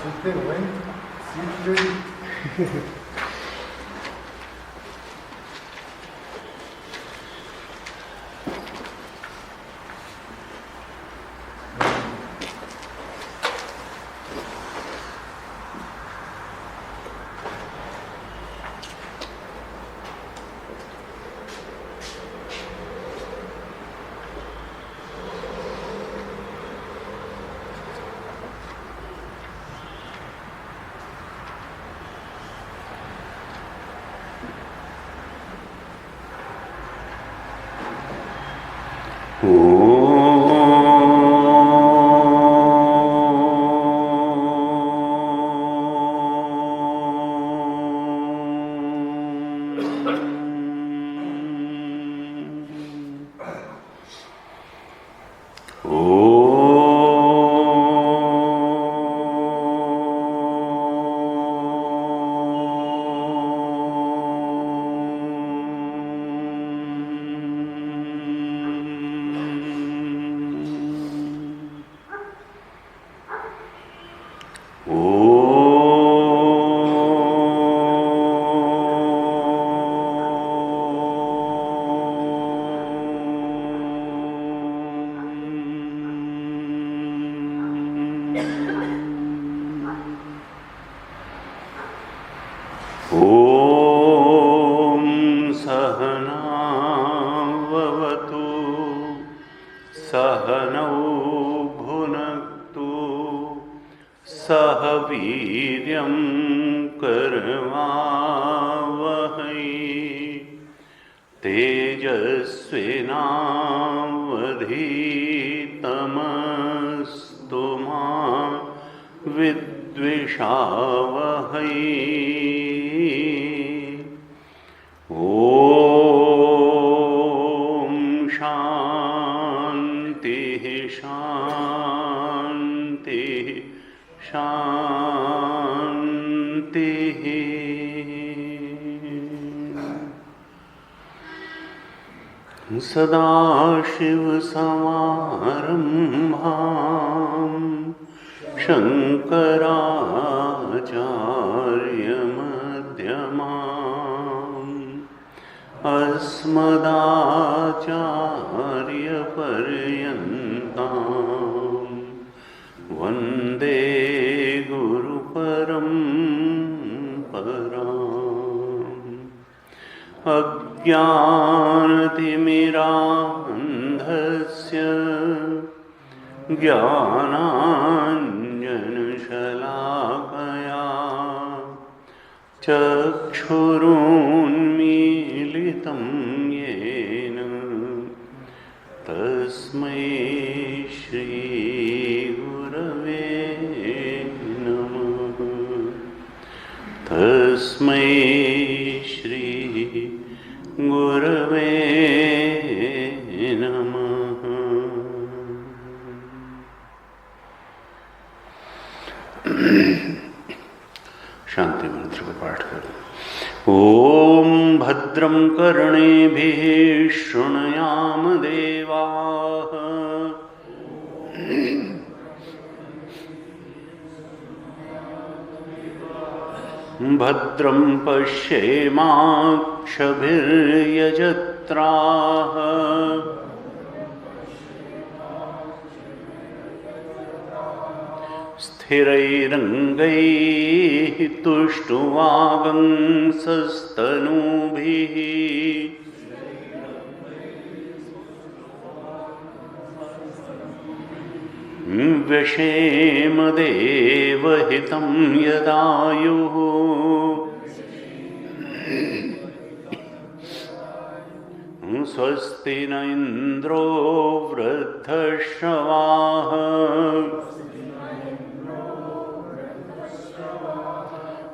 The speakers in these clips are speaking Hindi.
Sit there, right? Sit ready. सदाशिवसमारम्भाम् शङ्कराचार्यमध्यमाम् अस्मदाचार्यपर्यन्ताम् वन्दे गुरुपरम्पराम्। अज्ञानतिमिरान्धस्य ज्ञानाञ्जनशलाकया चक्षुरुन्मीलितं येन तस्मै श्रीगुरवे नमः। तस्मै गुरवे नमः। शांति मंत्र को पाठ करें। ओम भद्रं कर्णेभिः शृणुयाम देवाः। भद्रं पश्येमाक्षभिर्यजत्राः। स्थिरैरङ्गैः तुष्टुवागंसस्तनूभिः। व्यशेम देवहितं यदायुः। स्वस्ति न इन्द्रो वृद्धश्रवाः।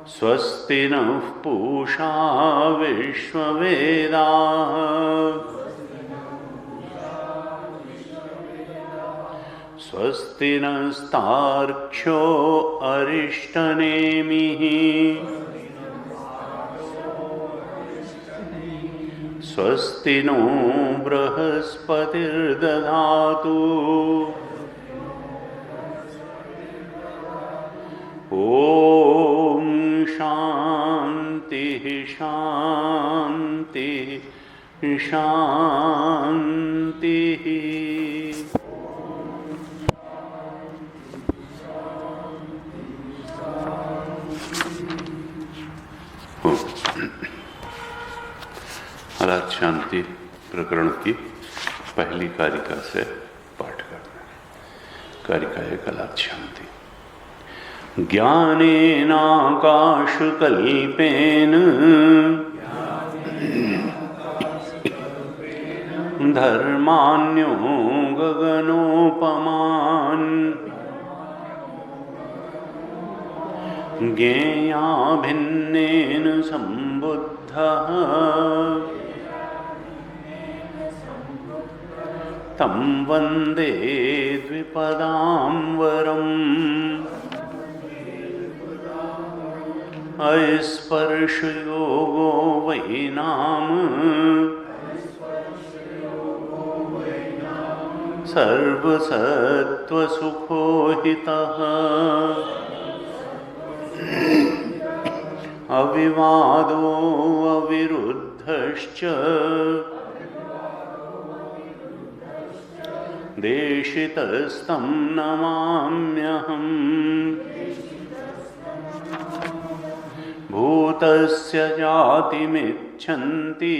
स्वस्ति नः पूषा विश्ववेदाः। स्वस्ति नस्तार्क्ष्यो अरिष्टनेमिः। स्वस्ति नो बृहस्पतिर्दधातु। ॐ शान्तिः। हालात शांति प्रकरण की पहली कारिका से पाठ करना। कारिका है हालात शांति। ज्ञानेनाकाशकल्पेन धर्मान्यो गगनोपमान् ज्ञेया भिन्नेन सम्बुद्धः तं वन्दे द्विपदाम्बरम् अस्पर्शयोगो वै नाम सर्वसत्त्वसुखोहितः अविवादो अविरुद्धश्च देशितस्तं नमाम्यहम्। भूतस्य जातिमिच्छन्ति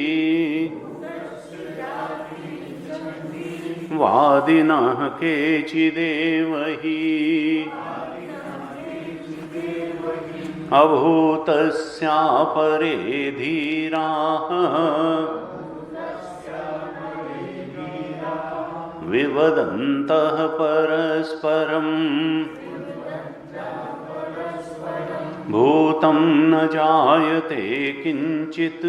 वादिनः केचिदेव हि अभूतस्यापरे धीराः विवदन्तः परस्परम् भूतं न जायते किंचित्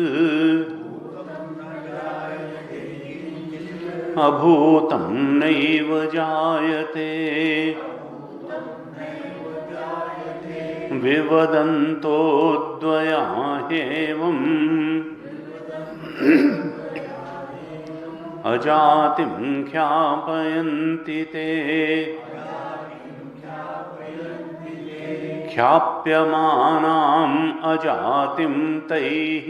अभूतं नैव जायते विवदन्तो द्वयाह्येवम् अजातिं ख्यापयन्ति ते ख्याप्यमानाम् अजातिं तैः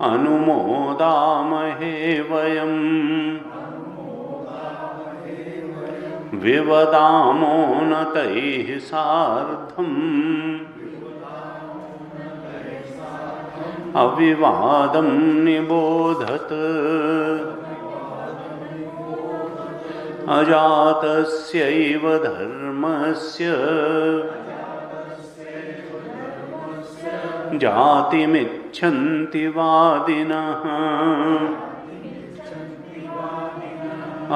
अनुमोदामहे वयम् विवदामो न तैः सार्धम् अविवादं निबोधत अजातस्यैव धर्मस्य जातिमिच्छन्ति वादिनः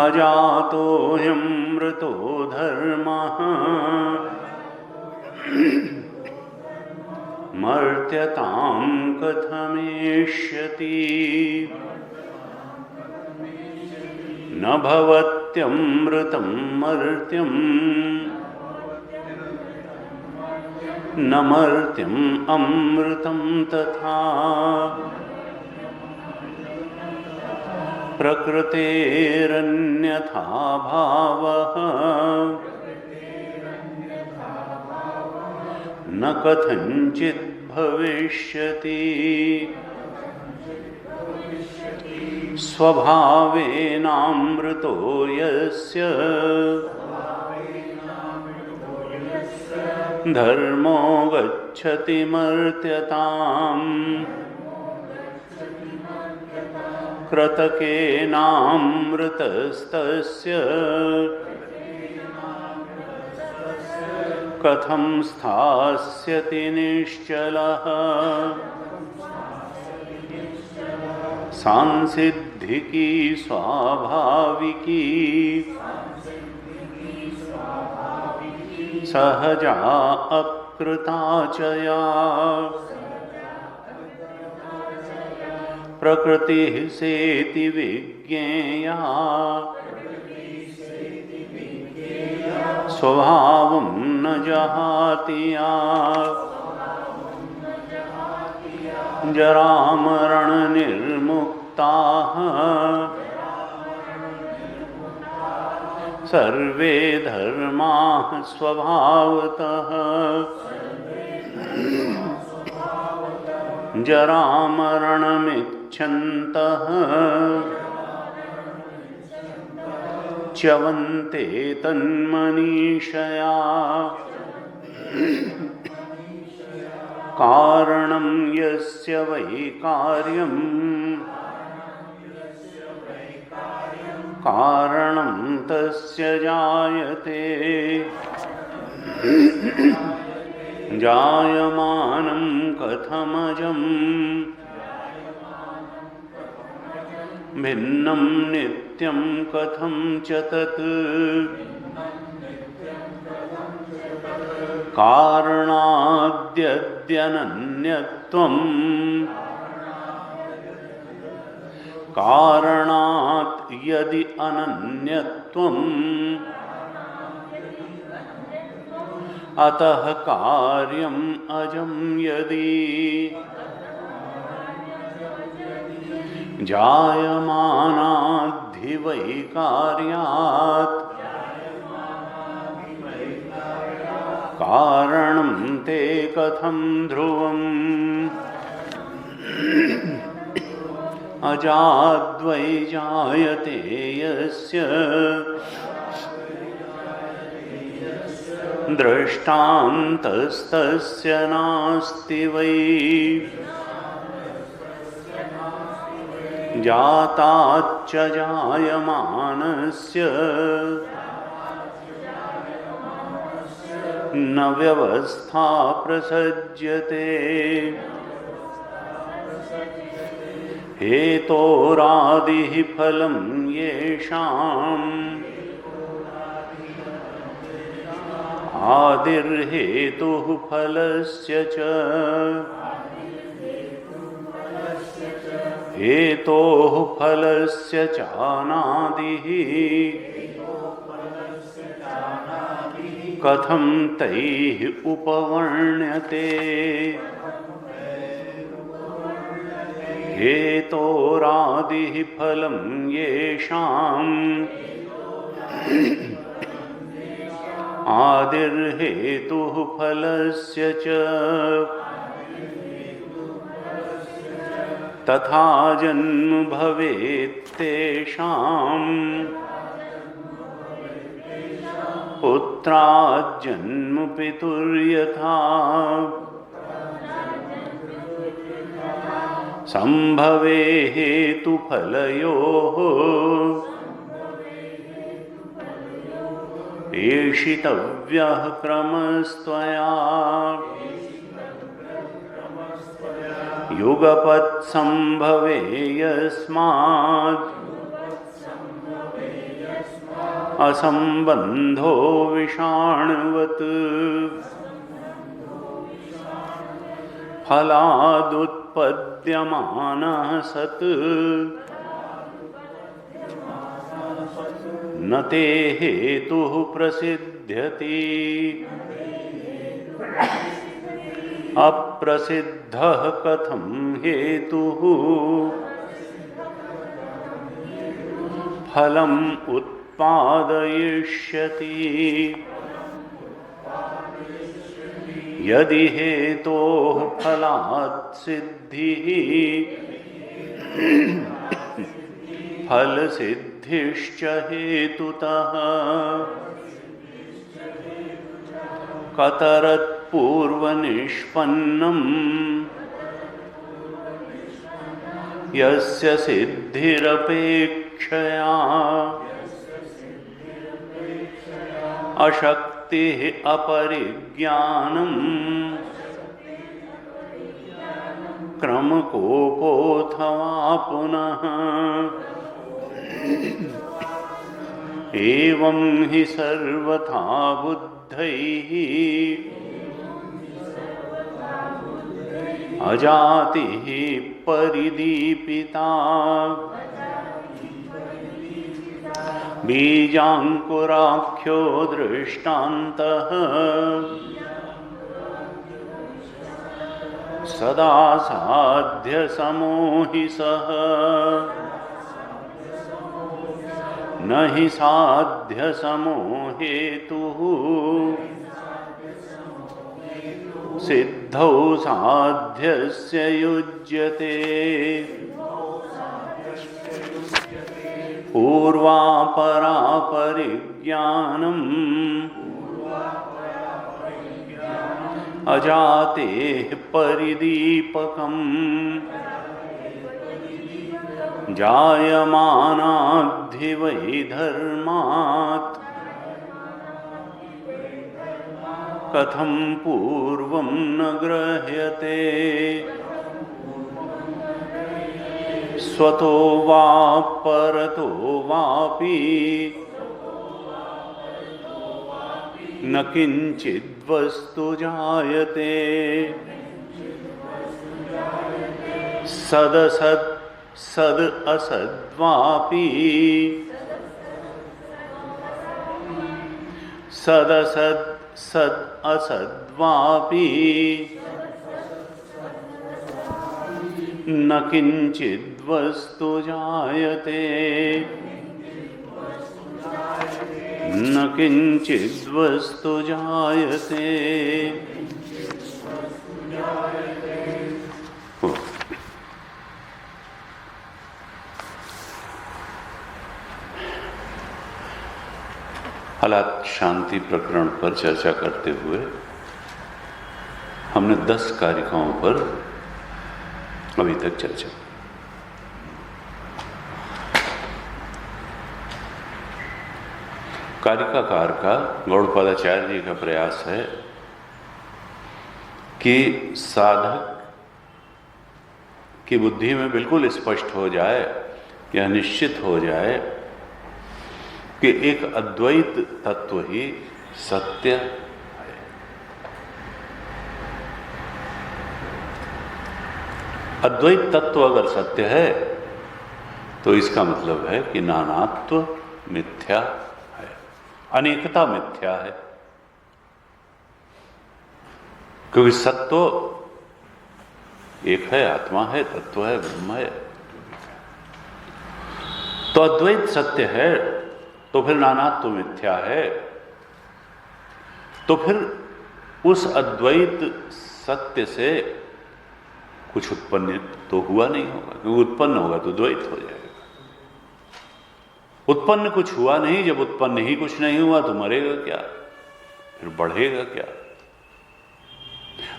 अजातोऽयं मृतो धर्मः मर्त्यतां कथमेष्यति न भवत्यमृतं मर्त्यं न मर्त्यम् अमृतं तथा प्रकृतेरन्यथा भावः न कथञ्चित् भविष्यति स्वभावेनामृतो यस्य धर्मो गच्छति मर्त्यताम् कृतकेनामृतस्तस्य कथं स्थास्यति निश्चलः सांसिद्धिकी स्वाभाविकी सहजा अकृता च या प्रकृतिः सेति विज्ञेया स्वभावं न जहाति या जरामरणनिर्मुक्ताः सर्वे धर्माः स्वभावतः जरामरणमिच्छन्तः च्यवन्ते तन्मनीषया कारणं यस्य वै कार्यम् कारणं तस्य जायते जायमानं कथमजं भिन्नं नित्यं कथं च तत् कारणाद्यद्यनन्यत्वम् कारणात् यदि अनन्यत्वम् अतः कार्यम् अजं यदि जायमानाद्धि वै कार्यात् कारणं ते कथं ध्रुवम् अजाद्वै जायते यस्य दृष्टान्तस्तस्य नास्ति वै जाताच्च जायमानस्य न व्यवस्था प्रसज्यते हेतोरादिः फलं येषाम् आदिर्हेतुः फलस्य च हेतोः फलस्य चानादिः कथं तैः उपवर्ण्यते हेतोरादिः फलं येषाम् आदिर्हेतुः फलस्य च तथा जन्म भवेत् तेषाम् पुत्रात् जन्म पितुर्यथा संभवे हेतुफलयोः ईशितव्यः क्रमस्त्वया युगपत् संभवे यस्मात् असंबंधो विषाणवत् फलादुत्पद्यमानः सत् न ते हेतुः प्रसिद्ध्यति अप्रसिद्धः कथं हेतुः फलम् उत्पादयिष्यति यदि हेतोः फलात् सिद्धिः फलसिद्धिश्च हेतुतः कतरत्पूर्वनिष्पन्नम् यस्य सिद्धिरपेक्षया अशक्तिः अपरिज्ञानम् क्रमकोपोऽथवा पुनः एवं हि सर्वथा बुद्धैः अजातिः परिदीपिता बीजाङ्कुराख्यो दृष्टान्तः सदा साध्यसमो हि सः न हि साध्यसमो हेतुः सिद्ध सिद्धौ साध्यस्य युज्यते पूर्वापरा परिज्ञानम् अजातेः परिदीपकम् जायमानाद्धि वै धर्मात् कथं पूर्वं न गृह्यते स्वतो वा परतो वापि न किंचिद्वस्तु जायते सदसत् सद असद्वापि सदसत् सद असद्वापि न किंचिद्वस्तु जायते न किंचिद्वस्तु जायते। हालात शांति प्रकरण पर चर्चा करते हुए हमने 10 कारिकाओं पर अभी तक चर्चा। कारिकाकार का गौड़पादाचार्य जी का प्रयास है कि साधक की बुद्धि में बिल्कुल स्पष्ट हो जाए, यह निश्चित हो जाए कि एक अद्वैत तत्व ही सत्य है। अद्वैत तत्व अगर सत्य है तो इसका मतलब है कि नानात्व मिथ्या है, अनेकता मिथ्या है, क्योंकि सत्व एक है, आत्मा है, तत्व है, ब्रह्म है। तो अद्वैत सत्य है तो फिर नानात्व मिथ्या है, तो फिर उस अद्वैत सत्य से कुछ उत्पन्न तो हुआ नहीं होगा, क्योंकि उत्पन्न होगा तो द्वैत हो जाएगा। उत्पन्न कुछ हुआ नहीं, जब उत्पन्न ही कुछ नहीं हुआ तो मरेगा क्या, फिर बढ़ेगा क्या।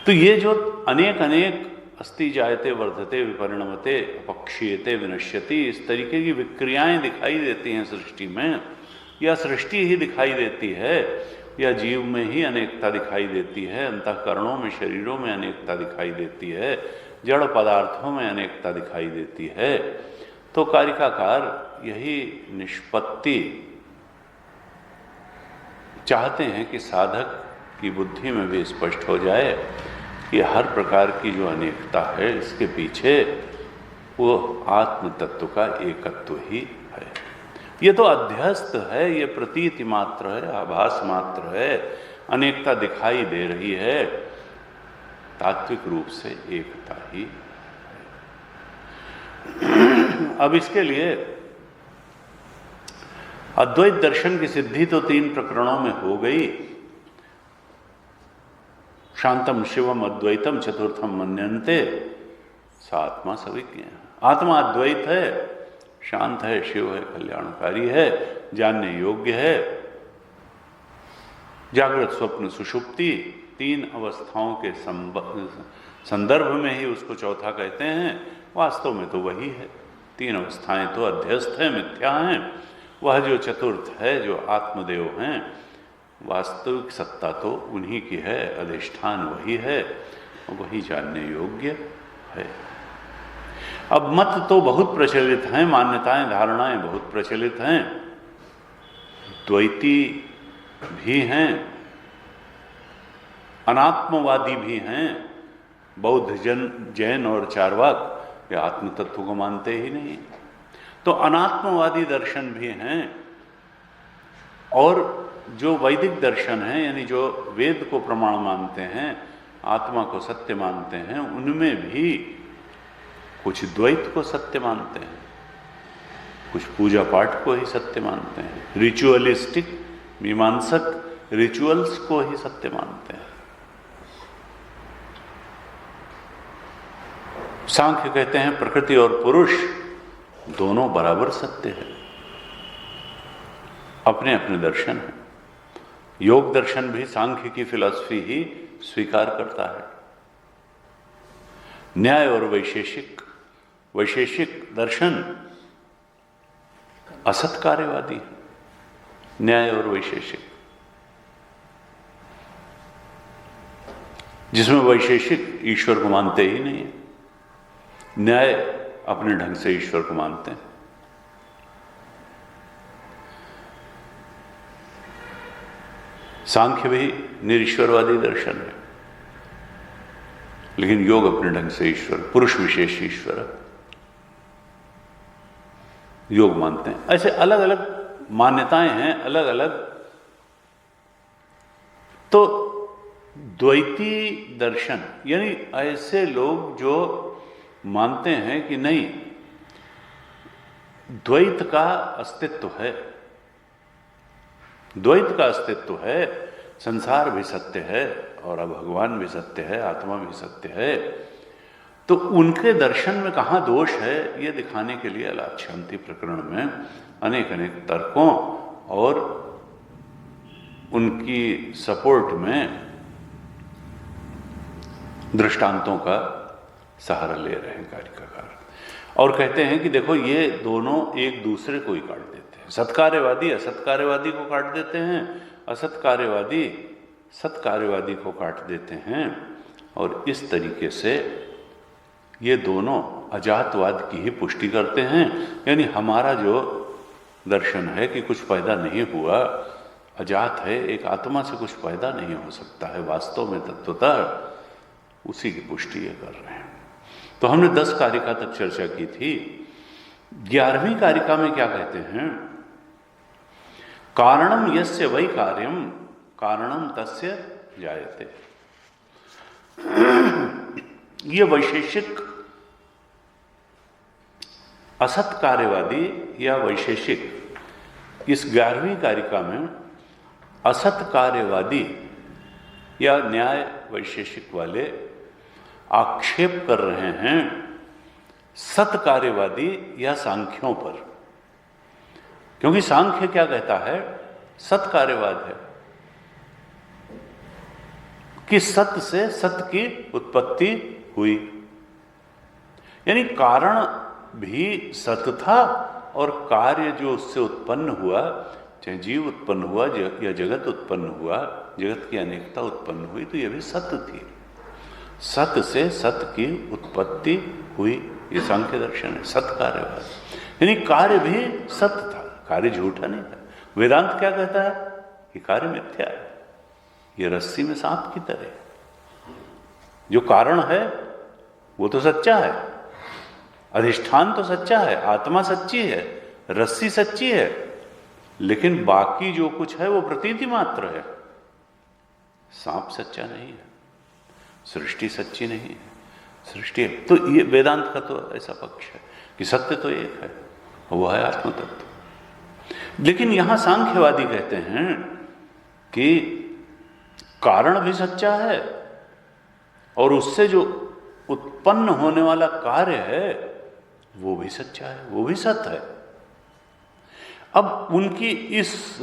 तो ये जो अनेक अनेक अस्ति जायते वर्धते विपरिणमते अपक्षीयते विनश्यति, इस तरीके की विक्रियाएं दिखाई देती हैं सृष्टि में, या सृष्टि ही दिखाई देती है, या जीव में ही अनेकता दिखाई देती है, अंतःकरणों में, शरीरों में अनेकता दिखाई देती है, जड़ पदार्थों में अनेकता दिखाई देती है। तो कारिकाकार यही निष्पत्ति चाहते हैं कि साधक की बुद्धि में भी स्पष्ट हो जाए कि हर प्रकार की जो अनेकता है इसके पीछे वो आत्म तत्व का एकत्व ही है। ये तो अध्यस्त है, ये प्रतीति मात्र है, आभास मात्र है, अनेकता दिखाई दे रही है, तात्विक रूप से एकता ही है। अब इसके लिए अद्वैत दर्शन की सिद्धि तो 3 प्रकरणों में हो गई। शांतम शिवम अद्वैतम चतुर्थम मन्यन्ते, आत्मा सविज्ञ। आत्मा अद्वैत है, शांत है, शिव है, कल्याणकारी है, जानने योग्य है। जागृत स्वप्न सुषुप्ति 3 अवस्थाओं के संदर्भ में ही उसको चौथा कहते हैं। वास्तव में तो वही है, 3 अवस्थाएं तो अध्यस्त है, मिथ्या हैं। वह जो चतुर्थ है, जो आत्मदेव हैं, वास्तविक सत्ता तो उन्हीं की है, अधिष्ठान वही है, वही जानने योग्य है। अब मत तो बहुत प्रचलित हैं, मान्यताएं, धारणाएं बहुत प्रचलित हैं, द्वैती भी हैं, अनात्मवादी भी हैं। बौद्ध जैन और चार्वाक ये आत्म तत्व को मानते ही नहीं। तो अनात्मवादी दर्शन भी हैं, और जो वैदिक दर्शन है, यानी जो वेद को प्रमाण मानते हैं, आत्मा को सत्य मानते हैं, उनमें भी कुछ द्वैत को सत्य मानते हैं, कुछ पूजा पाठ को ही सत्य मानते हैं, रिचुअलिस्टिक मीमांसक रिचुअल्स को ही सत्य मानते हैं। सांख्य कहते हैं प्रकृति और पुरुष दोनों बराबर सत्य है, अपने अपने दर्शन हैं। योग दर्शन भी सांख्य की फिलॉसफी ही स्वीकार करता है। न्याय और वैशेषिक दर्शन असत कार्यवादी है। न्याय और वैशेषिक, जिसमें वैशेषिक ईश्वर को मानते ही नहीं है, न्याय अपने ढंग से ईश्वर को मानते हैं। सांख्य भी निरीश्वरवादी दर्शन है, लेकिन योग अपने ढंग से ईश्वर, पुरुष विशेष ईश्वर योग मानते हैं। ऐसे अलग अलग मान्यताएं हैं, अलग अलग। तो द्वैती दर्शन यानी ऐसे लोग जो मानते हैं कि नहीं, द्वैत का अस्तित्व है, द्वैत का अस्तित्व है, संसार भी सत्य है और भगवान भी सत्य है, आत्मा भी सत्य है, तो उनके दर्शन में कहाँ दोष है ये दिखाने के लिए अलाप शांति प्रकरण में अनेक अनेक तर्कों और उनकी सपोर्ट में दृष्टांतों का सहारा ले रहे हैं कारिकाकार, और कहते हैं कि देखो ये दोनों एक दूसरे को ही काट देते हैं। सत्कार्यवादी असत्कार्यवादी को काट देते हैं, असत्कार्यवादी सत्कार्यवादी को काट देते हैं, और इस तरीके से ये दोनों अजातवाद की ही पुष्टि करते हैं। यानी हमारा जो दर्शन है कि कुछ पैदा नहीं हुआ, अजात है, एक आत्मा से कुछ पैदा नहीं हो सकता है वास्तव में तत्वतः, उसी की पुष्टि ये कर रहे हैं। तो हमने 10 कारिका तक चर्चा की थी। 11वीं कारिका में क्या कहते हैं? कारणम यस्य वै कार्यम कारणम तस्य जायते। ये वैशेषिक असत कार्यवादी या वैशेषिक इस 11वीं कारिका में असत कार्यवादी या न्याय वैशेषिक वाले आक्षेप कर रहे हैं सत कार्यवादी या सांख्यों पर, क्योंकि सांख्य क्या कहता है? सत कार्यवाद है कि सत्य से सत्य की उत्पत्ति हुई, यानी कारण भी सत्य था और कार्य जो उससे उत्पन्न हुआ, चाहे जीव उत्पन्न हुआ या जगत उत्पन्न हुआ, जगत की अनेकता उत्पन्न हुई, तो यह भी सत्य थी। सत्य से सत्य की उत्पत्ति हुई, ये सांख्य दर्शन है, सत्य कार्यवाद। यानी कार्य भी सत्य था, कार्य झूठा नहीं था। वेदांत क्या कहता है कि कार्य मिथ्या है, ये रस्सी में सांप की तरह। जो कारण है वो तो सच्चा है, अधिष्ठान तो सच्चा है, आत्मा सच्ची है, रस्सी सच्ची है, लेकिन बाकी जो कुछ है वो प्रतीति मात्र है। सांप सच्चा नहीं है, सृष्टि सच्ची नहीं है, सृष्टि है। तो ये वेदांत का तो ऐसा पक्ष है कि सत्य तो एक है, वो है आत्म तत्व। लेकिन यहां सांख्यवादी कहते हैं कि कारण भी सच्चा है और उससे जो उत्पन्न होने वाला कार्य है वो भी सच्चा है, वो भी सत्य है। अब उनकी इस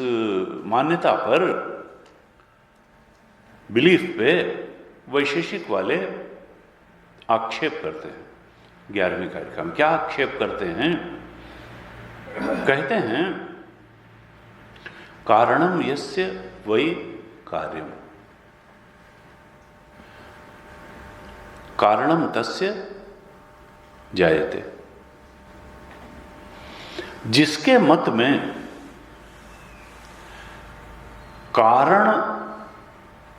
मान्यता पर, बिलीफ पे वैशेषिक वाले आक्षेप करते हैं। 11वीं कारिका में क्या आक्षेप करते हैं? कहते हैं कारणम यस्य वै कार्यम कारणम तस्य जायते। जिसके मत में कारण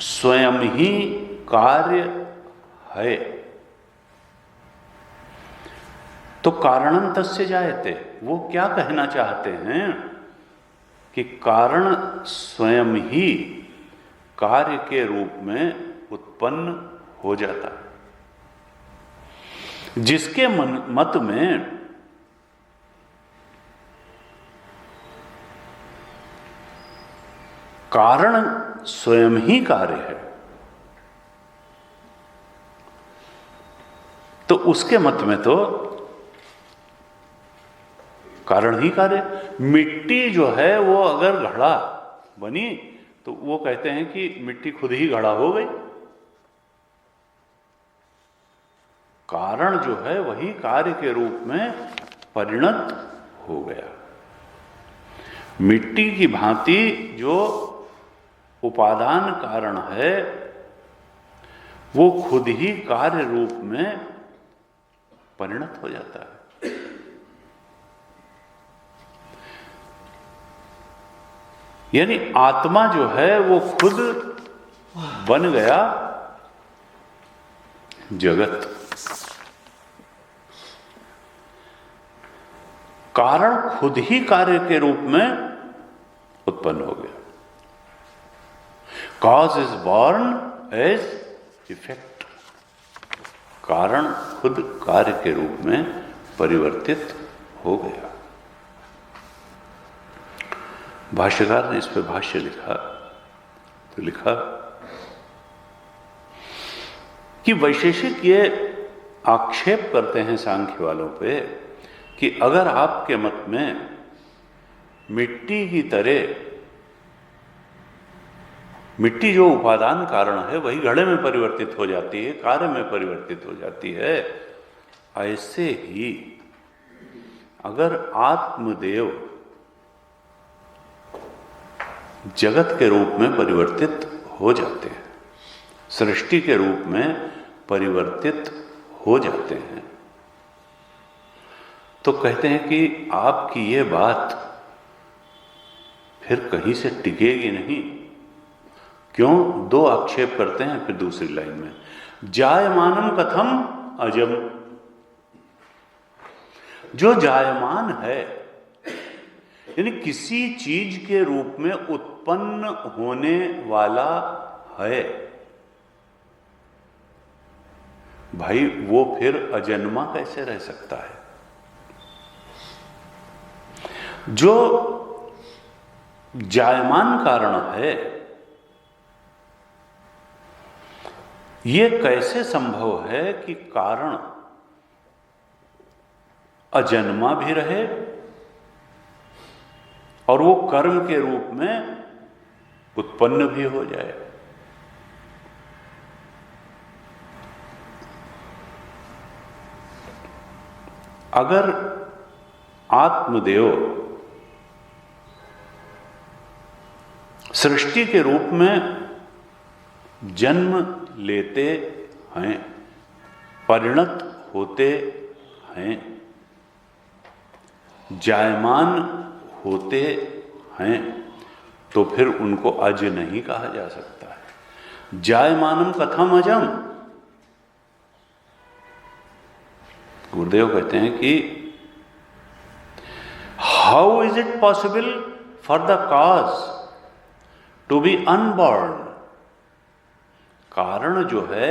स्वयं ही कार्य है, तो कारणम तस्य जायते, वो क्या कहना चाहते हैं कि कारण स्वयं ही कार्य के रूप में उत्पन्न हो जाता है। जिसके मत में कारण स्वयं ही कार्य है, तो उसके मत में तो कारण ही कार्य। मिट्टी जो है वो अगर घड़ा बनी तो वो कहते हैं कि मिट्टी खुद ही घड़ा हो गई। कारण जो है वही कार्य के रूप में परिणत हो गया। मिट्टी की भांति जो उपादान कारण है वो खुद ही कार्य रूप में परिणत हो जाता है। यानी आत्मा जो है वो खुद बन गया जगत। कारण खुद ही कार्य के रूप में उत्पन्न हो गया। Cause is born as effect. कारण खुद कार्य के रूप में परिवर्तित हो गया। भाष्यकार ने इस पे भाष्य लिखा तो लिखा कि वैशेषिक ये आक्षेप करते हैं सांख्य वालों पे कि अगर आपके मत में मिट्टी की तरह मिट्टी जो उपादान कारण है वही घड़े में परिवर्तित हो जाती है, कार्य में परिवर्तित हो जाती है, ऐसे ही अगर आत्मदेव जगत के रूप में परिवर्तित हो जाते हैं, सृष्टि के रूप में परिवर्तित हो जाते हैं, तो कहते हैं कि आपकी ये बात फिर कहीं से टिकेगी नहीं। क्यों? दो आक्षेप करते हैं फिर दूसरी लाइन में, जायमानम कथम अजम। जो जायमान है यानी किसी चीज के रूप में उत्पन्न होने वाला है, भाई वो फिर अजन्मा कैसे रह सकता है? जो जायमान कारण है ये कैसे संभव है कि कारण अजन्मा भी रहे और वो कर्म के रूप में उत्पन्न भी हो जाए? अगर आत्मदेव सृष्टि के रूप में जन्म लेते हैं, परिणत होते हैं, जायमान होते हैं, तो फिर उनको अज नहीं कहा जा सकता है। जायमानम कथम अजम। गुरुदेव कहते हैं कि how is it possible for the cause to be unborn. कारण जो है,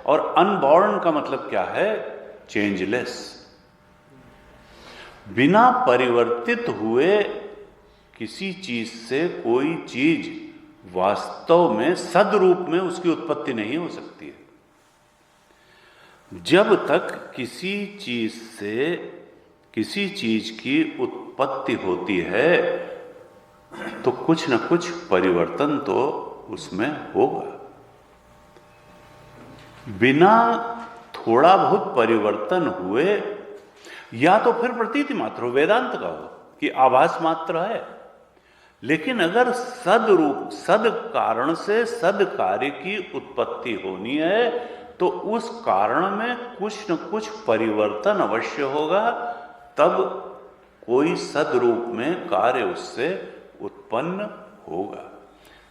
और अनबॉर्न का मतलब क्या है? चेंजलेस। बिना परिवर्तित हुए किसी चीज से कोई चीज वास्तव में सदरूप में उसकी उत्पत्ति नहीं हो सकती है। जब तक किसी चीज से किसी चीज की उत्पत्ति होती है तो कुछ न कुछ परिवर्तन तो उसमें होगा। बिना थोड़ा बहुत परिवर्तन हुए या तो फिर प्रतीति मात्र हो, वेदांत का हो कि आभास मात्र है। लेकिन अगर सदरूप सद कारण से सद कार्य की उत्पत्ति होनी है तो उस कारण में कुछ न कुछ परिवर्तन अवश्य होगा, तब कोई सदरूप में कार्य उससे उत्पन्न होगा।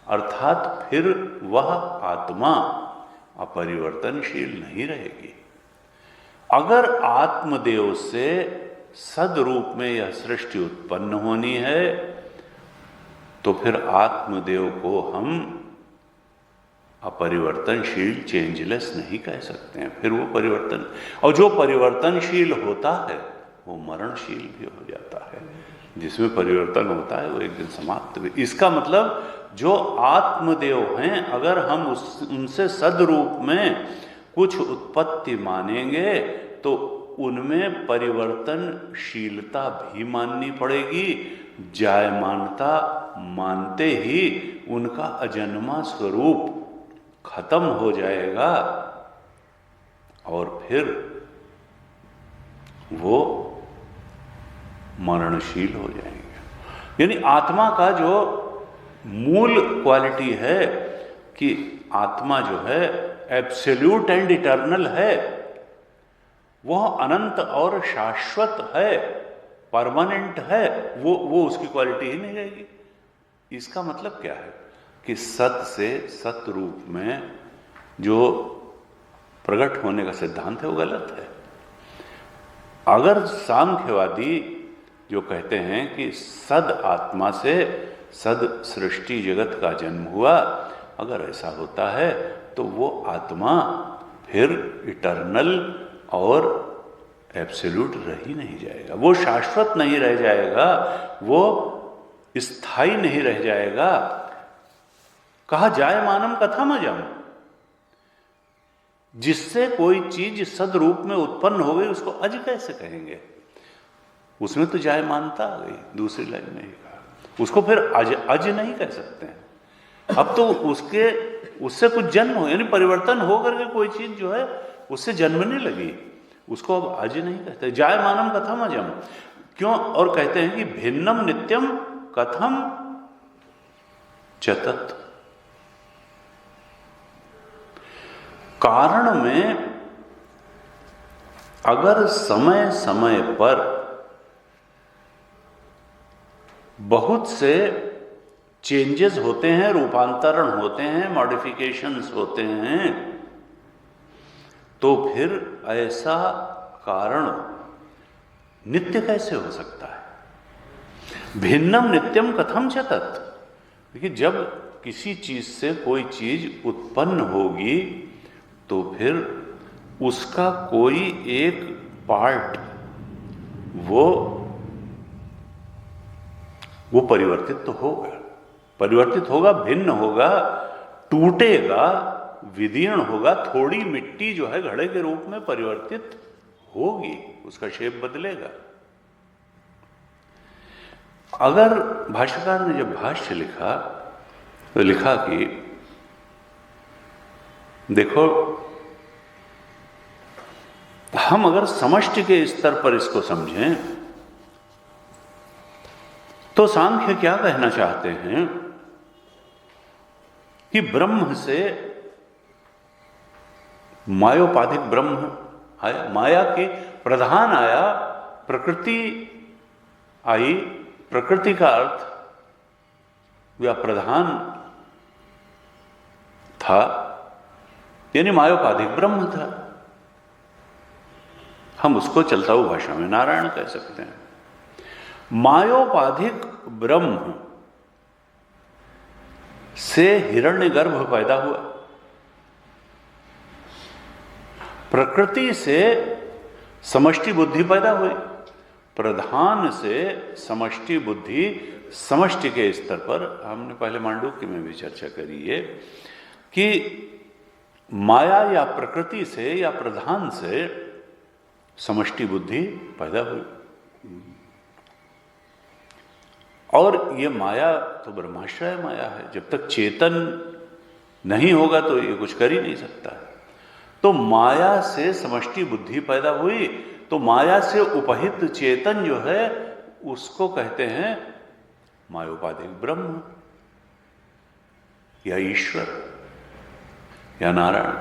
अर्थात फिर वह आत्मा अपरिवर्तनशील नहीं रहेगी। अगर आत्मदेव से सदरूप में यह सृष्टि उत्पन्न होनी है तो फिर आत्मदेव को हम अपरिवर्तनशील चेंजलेस नहीं कह सकते हैं। फिर वो परिवर्तन, और जो परिवर्तनशील होता है वो मरणशील भी हो जाता है। जिसमें परिवर्तन होता है वो एक दिन समाप्त भी। इसका मतलब जो आत्मदेव हैं, अगर हम उनसे सदरूप में कुछ उत्पत्ति मानेंगे तो उनमें परिवर्तनशीलता भी माननी पड़ेगी। जायमानता मानते ही उनका अजन्मा स्वरूप खत्म हो जाएगा और फिर वो मरणशील हो जाएंगे। यानी आत्मा का जो मूल क्वालिटी है कि आत्मा जो है एब्सोल्यूट एंड इटर्नल है, वह अनंत और शाश्वत है, परमानेंट है, वो उसकी क्वालिटी ही नहीं रहेगी। इसका मतलब क्या है कि सत से सत रूप में जो प्रकट होने का सिद्धांत है वो गलत है। अगर सांख्यवादी जो कहते हैं कि सद आत्मा से सद सृष्टि जगत का जन्म हुआ, अगर ऐसा होता है तो वो आत्मा फिर इटर्नल और एब्सोल्यूट रह ही नहीं जाएगा, वो शाश्वत नहीं रह जाएगा, वो स्थायी नहीं रह जाएगा। कहा जायमानम कथम अजम, जिससे कोई चीज सदरूप में उत्पन्न हो गई उसको अज कैसे कहेंगे? उसमें तो जायमानता आ गई, दूसरी लाइन में ही कहा, उसको फिर अज नहीं कह सकते हैं। अब तो उससे कुछ जन्म हो, यानी परिवर्तन हो करके कोई चीज जो है उससे जन्मने लगी, उसको अब अज नहीं कहते। जायमानम कथम अजम क्यों? और कहते हैं कि भिन्नम नित्यम कथम चतत। कारण में अगर समय समय पर बहुत से चेंजेस होते हैं, रूपांतरण होते हैं, मॉडिफिकेशंस होते हैं, तो फिर ऐसा कारण नित्य कैसे हो सकता है? भिन्नम नित्यम कथम चतत। देखिए, जब किसी चीज से कोई चीज उत्पन्न होगी तो फिर उसका कोई एक पार्ट वो परिवर्तित तो होगा, परिवर्तित होगा, भिन्न होगा, टूटेगा, विदीर्ण होगा। थोड़ी मिट्टी जो है घड़े के रूप में परिवर्तित होगी, उसका शेप बदलेगा। अगर भाष्यकार ने जब भाष्य लिखा तो लिखा कि देखो, हम अगर समष्टि के स्तर पर इसको समझें तो सांख्य क्या कहना चाहते हैं कि ब्रह्म से मायोपाधिक ब्रह्म आया, माया के प्रधान आया, प्रकृति आई। प्रकृति का अर्थ या प्रधान था, यानी मायोपाधिक ब्रह्म था। हम उसको चलता हुआ भाषा में नारायण कह सकते हैं। मायोपाधिक ब्रह्म से हिरण्यगर्भ पैदा हुआ, प्रकृति से समष्टि बुद्धि पैदा हुई, प्रधान से समष्टि बुद्धि, समष्टि के स्तर पर हमने पहले मांडूक्य में भी चर्चा करी है कि माया या प्रकृति से या प्रधान से समष्टि बुद्धि पैदा हुई। और ये माया तो ब्रह्माश्रय माया है, जब तक चेतन नहीं होगा तो ये कुछ कर ही नहीं सकता है। तो माया से समष्टि बुद्धि पैदा हुई, तो माया से उपहित चेतन जो है उसको कहते हैं मायोपाधिक ब्रह्म या ईश्वर या नारायण।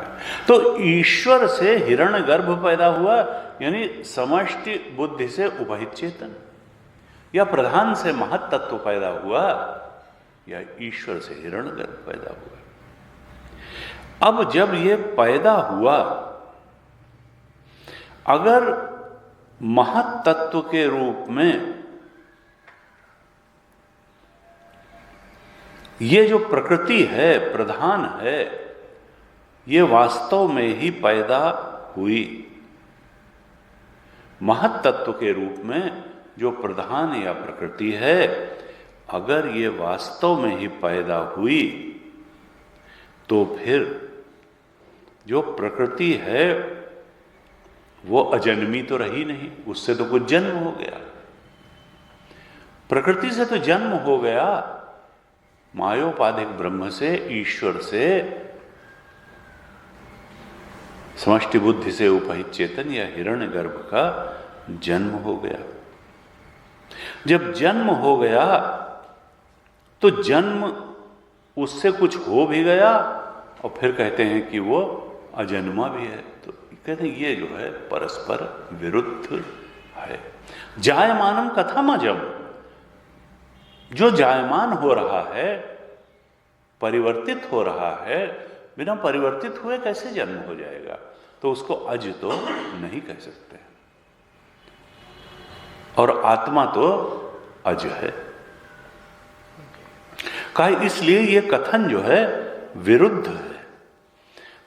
तो ईश्वर से हिरण्यगर्भ पैदा हुआ, यानी समष्टि बुद्धि से उपहित चेतन, या प्रधान से महत्तत्व पैदा हुआ, या ईश्वर से हिरण्यगर्भ पैदा हुआ। अब जब ये पैदा हुआ, अगर महत्तत्व के रूप में ये जो प्रकृति है, प्रधान है, ये वास्तव में ही पैदा हुई। महत्तत्व के रूप में जो प्रधान या प्रकृति है, अगर ये वास्तव में ही पैदा हुई तो फिर जो प्रकृति है वो अजन्मी तो रही नहीं, उससे तो कुछ जन्म हो गया। प्रकृति से तो जन्म हो गया, मायोपाधिक ब्रह्म से, ईश्वर से, समष्टि बुद्धि से उपहित चेतन या हिरण्यगर्भ का जन्म हो गया। जब जन्म हो गया तो जन्म उससे कुछ हो भी गया और फिर कहते हैं कि वो अजन्मा भी है। तो कहते हैं ये जो है परस्पर विरुद्ध है। जायमानम कथम अजम, जो जायमान हो रहा है, परिवर्तित हो रहा है, बिना परिवर्तित हुए कैसे जन्म हो जाएगा? तो उसको अज तो नहीं कह सकते। और आत्मा तो अज है। कहा इसलिए ये कथन जो है विरुद्ध है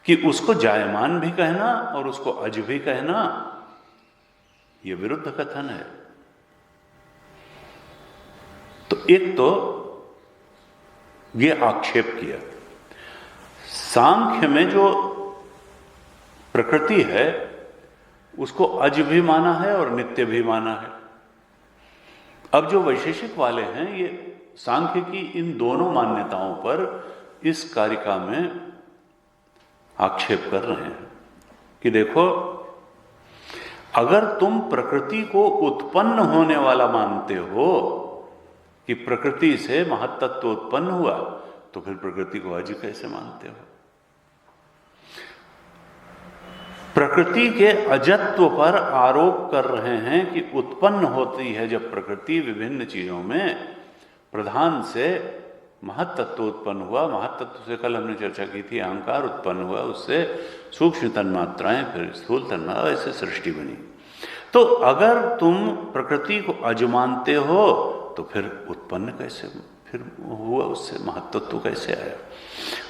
कि उसको जायमान भी कहना और उसको अज भी कहना, ये विरुद्ध कथन है। तो एक तो ये आक्षेप किया। सांख्य में जो प्रकृति है उसको अज भी माना है और नित्य भी माना है। अब जो वैशेषिक वाले हैं ये सांख्य की इन दोनों मान्यताओं पर इस कारिका में आक्षेप कर रहे हैं कि देखो, अगर तुम प्रकृति को उत्पन्न होने वाला मानते हो कि प्रकृति से महत्तत्व उत्पन्न हुआ, तो फिर प्रकृति को अज कैसे मानते हो? प्रकृति के अजत्व पर आरोप कर रहे हैं कि उत्पन्न होती है जब प्रकृति विभिन्न चीजों में, प्रधान से महत्तत्व उत्पन्न हुआ, महत्तत्व से कल हमने चर्चा की थी अहंकार उत्पन्न हुआ, उससे सूक्ष्म तन्मात्राएं, फिर स्थूल तन्मात्रा, ऐसे सृष्टि बनी। तो अगर तुम प्रकृति को अज मानते हो तो फिर उत्पन्न कैसे फिर हुआ, उससे महत्तत्व कैसे आया?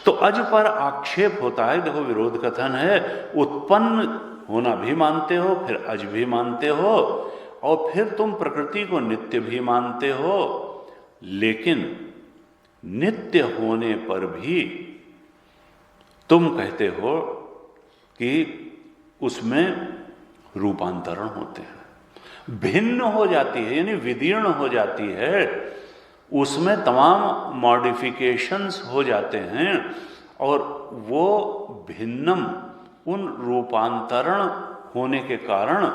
तो अज पर आक्षेप होता है। देखो विरोध कथन है, उत्पन्न होना भी मानते हो, फिर अज भी मानते हो, और फिर तुम प्रकृति को नित्य भी मानते हो, लेकिन नित्य होने पर भी तुम कहते हो कि उसमें रूपांतरण होते हैं, भिन्न हो जाती है, यानी विदीर्ण हो जाती है, उसमें तमाम मॉडिफिकेशंस हो जाते हैं, और वो भिन्नम, उन रूपांतरण होने के कारण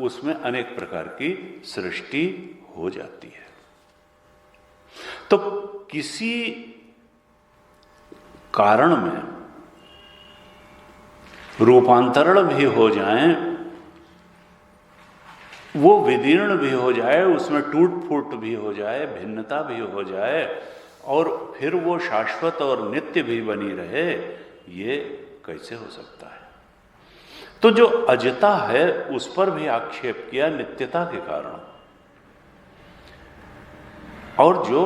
उसमें अनेक प्रकार की सृष्टि हो जाती है। तो किसी कारण में रूपांतरण भी हो जाए, वो विदीर्ण भी हो जाए, उसमें टूट फूट भी हो जाए, भिन्नता भी हो जाए, और फिर वो शाश्वत और नित्य भी बनी रहे, ये कैसे हो सकता है? तो जो अजता है उस पर भी आक्षेप किया नित्यता के कारण, और जो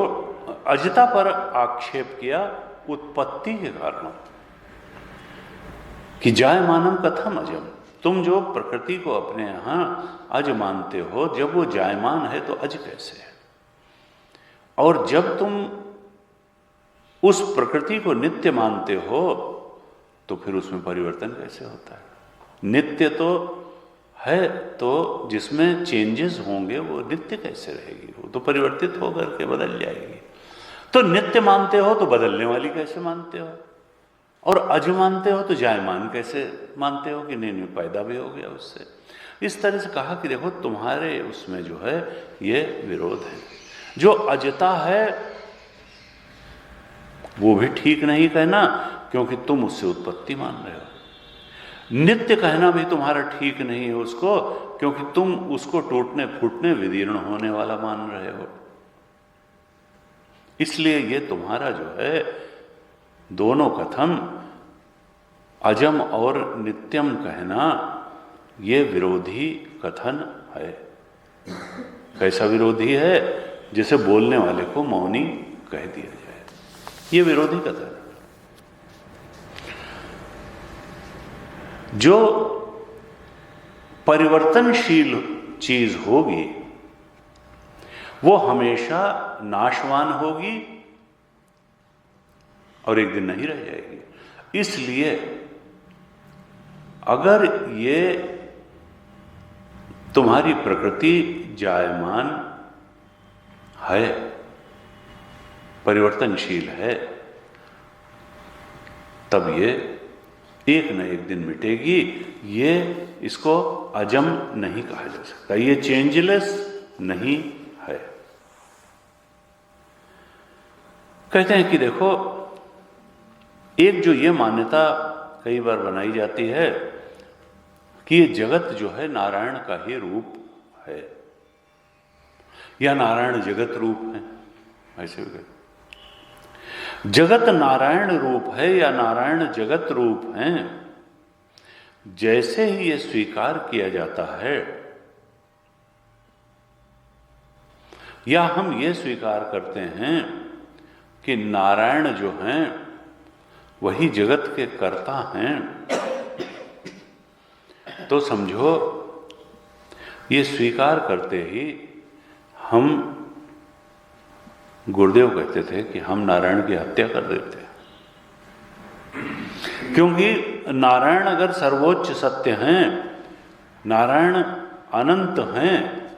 अजता पर आक्षेप किया उत्पत्ति के कारण कि जायमानम कथम अजम, तुम जो प्रकृति को अपने यहां अज मानते हो, जब वो जायमान है तो अज कैसे है? और जब तुम उस प्रकृति को नित्य मानते हो तो फिर उसमें परिवर्तन कैसे होता है? नित्य तो है, तो जिसमें चेंजेस होंगे वो नित्य कैसे रहेगी? वो तो परिवर्तित होकर के बदल जाएगी। तो नित्य मानते हो तो बदलने वाली कैसे मानते हो? और अज मानते हो तो जायमान कैसे मानते हो कि नहीं पैदा भी हो गया उससे? इस तरह से कहा कि देखो तुम्हारे उसमें जो है ये विरोध है। जो अजता है वो भी ठीक नहीं कहना, क्योंकि तुम उससे उत्पत्ति मान रहे हो। नित्य कहना भी तुम्हारा ठीक नहीं है उसको, क्योंकि तुम उसको टूटने फूटने विदीर्ण होने वाला मान रहे हो। इसलिए ये तुम्हारा जो है दोनों कथन, अजम और नित्यम कहना, ये विरोधी कथन है। कैसा विरोधी है? जैसे बोलने वाले को मौनी कह दिया जाए, ये विरोधी कथन है। जो परिवर्तनशील चीज होगी वो हमेशा नाशवान होगी और एक दिन नहीं रह जाएगी। इसलिए अगर ये तुम्हारी प्रकृति जायमान है, परिवर्तनशील है, तब ये एक न एक दिन मिटेगी। ये इसको अजम नहीं कहा जा सकता, ये चेंजलेस नहीं है। कहते हैं कि देखो, एक जो ये मान्यता कई बार बनाई जाती है कि ये जगत जो है नारायण का ही रूप है, या नारायण जगत रूप है, ऐसे भी कहते। जगत नारायण रूप है या नारायण जगत रूप है, जैसे ही ये स्वीकार किया जाता है, या हम ये स्वीकार करते हैं कि नारायण जो हैं वही जगत के कर्ता हैं, तो समझो ये स्वीकार करते ही हम, गुरुदेव कहते थे कि हम नारायण की हत्या कर देते हैं। क्योंकि नारायण अगर सर्वोच्च सत्य हैं, नारायण अनंत हैं,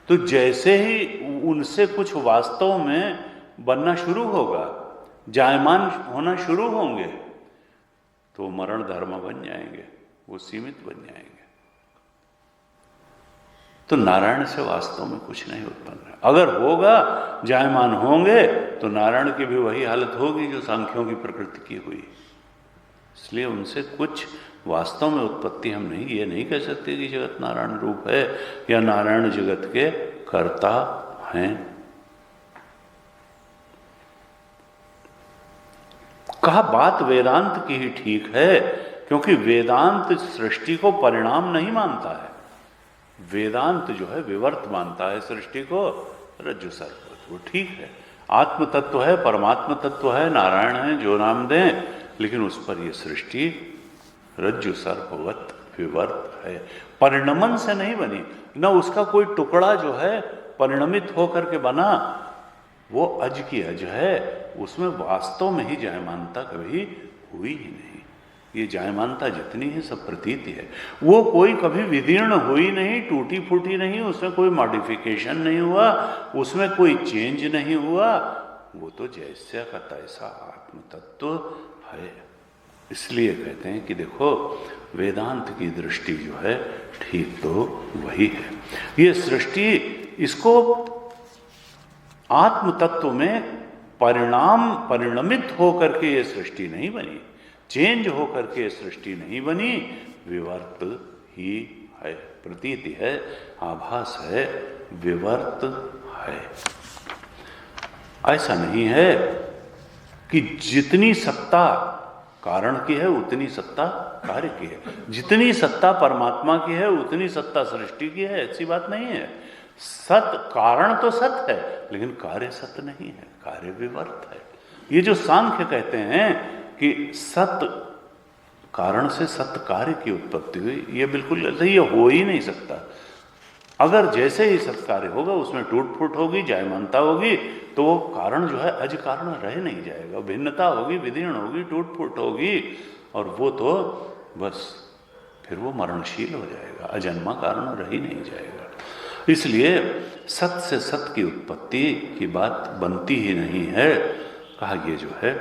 तो जैसे ही उनसे कुछ वास्तव में बनना शुरू होगा, जायमान होना शुरू होंगे, तो मरण धर्म बन जाएंगे, वो सीमित बन जाएंगे। तो नारायण से वास्तव में कुछ नहीं उत्पन्न है। अगर होगा, जायमान होंगे, तो नारायण की भी वही हालत होगी जो सांख्यों की प्रकृति की हुई। इसलिए उनसे कुछ वास्तव में उत्पत्ति हम नहीं, ये नहीं कह सकते कि जगत नारायण रूप है या नारायण जगत के कर्ता हैं। कहा बात वेदांत की ही ठीक है, क्योंकि वेदांत सृष्टि को परिणाम नहीं मानता है। वेदांत जो है विवर्त मानता है सृष्टि को, रज्जु सर्ववत, वो ठीक है। आत्म तत्व है, परमात्म तत्व है, नारायण है, जो नाम दें, लेकिन उस पर ये सृष्टि रज्जु सर्ववत विवर्त है, परिणमन से नहीं बनी। न उसका कोई टुकड़ा जो है परिणमित होकर के बना, वो अज की अज है, उसमें वास्तव में ही जायमानता कभी हुई ही नहीं। ये जायमानता जितनी है सब प्रतीति है, वो कोई कभी विदीर्ण हुई नहीं, टूटी फूटी नहीं, उसमें कोई मॉडिफिकेशन नहीं हुआ, उसमें कोई चेंज नहीं हुआ, वो तो जैसा का तैसा आत्म तत्व है। इसलिए कहते हैं कि देखो, वेदांत की दृष्टि जो है ठीक तो वही है। ये सृष्टि, इसको आत्म तत्व में परिणमित होकर के ये सृष्टि नहीं बनी, चेंज होकर के सृष्टि नहीं बनी, विवर्त ही है, प्रतीति है, आभास है, विवर्त है। ऐसा नहीं है कि जितनी सत्ता कारण की है उतनी सत्ता कार्य की है, जितनी सत्ता परमात्मा की है उतनी सत्ता सृष्टि की है, ऐसी बात नहीं है। सत कारण तो सत्य है, लेकिन कार्य सत्य नहीं है, कार्य विवर्त है। ये जो सांख्य कहते हैं कि सत कारण से सत्य कार्य की उत्पत्ति हुई, ये बिल्कुल ये हो ही नहीं सकता। अगर जैसे ही सत्कार्य होगा उसमें टूट फूट होगी, जायमानता होगी, तो वो कारण जो है अज कारण रह नहीं जाएगा, भिन्नता होगी, विदीर्ण होगी, टूट फूट होगी, और वो तो बस फिर वो मरणशील हो जाएगा, अजन्मा कारण रह ही नहीं जाएगा। इसलिए सत से सत की उत्पत्ति की बात बनती ही नहीं है। कहा ये जो है,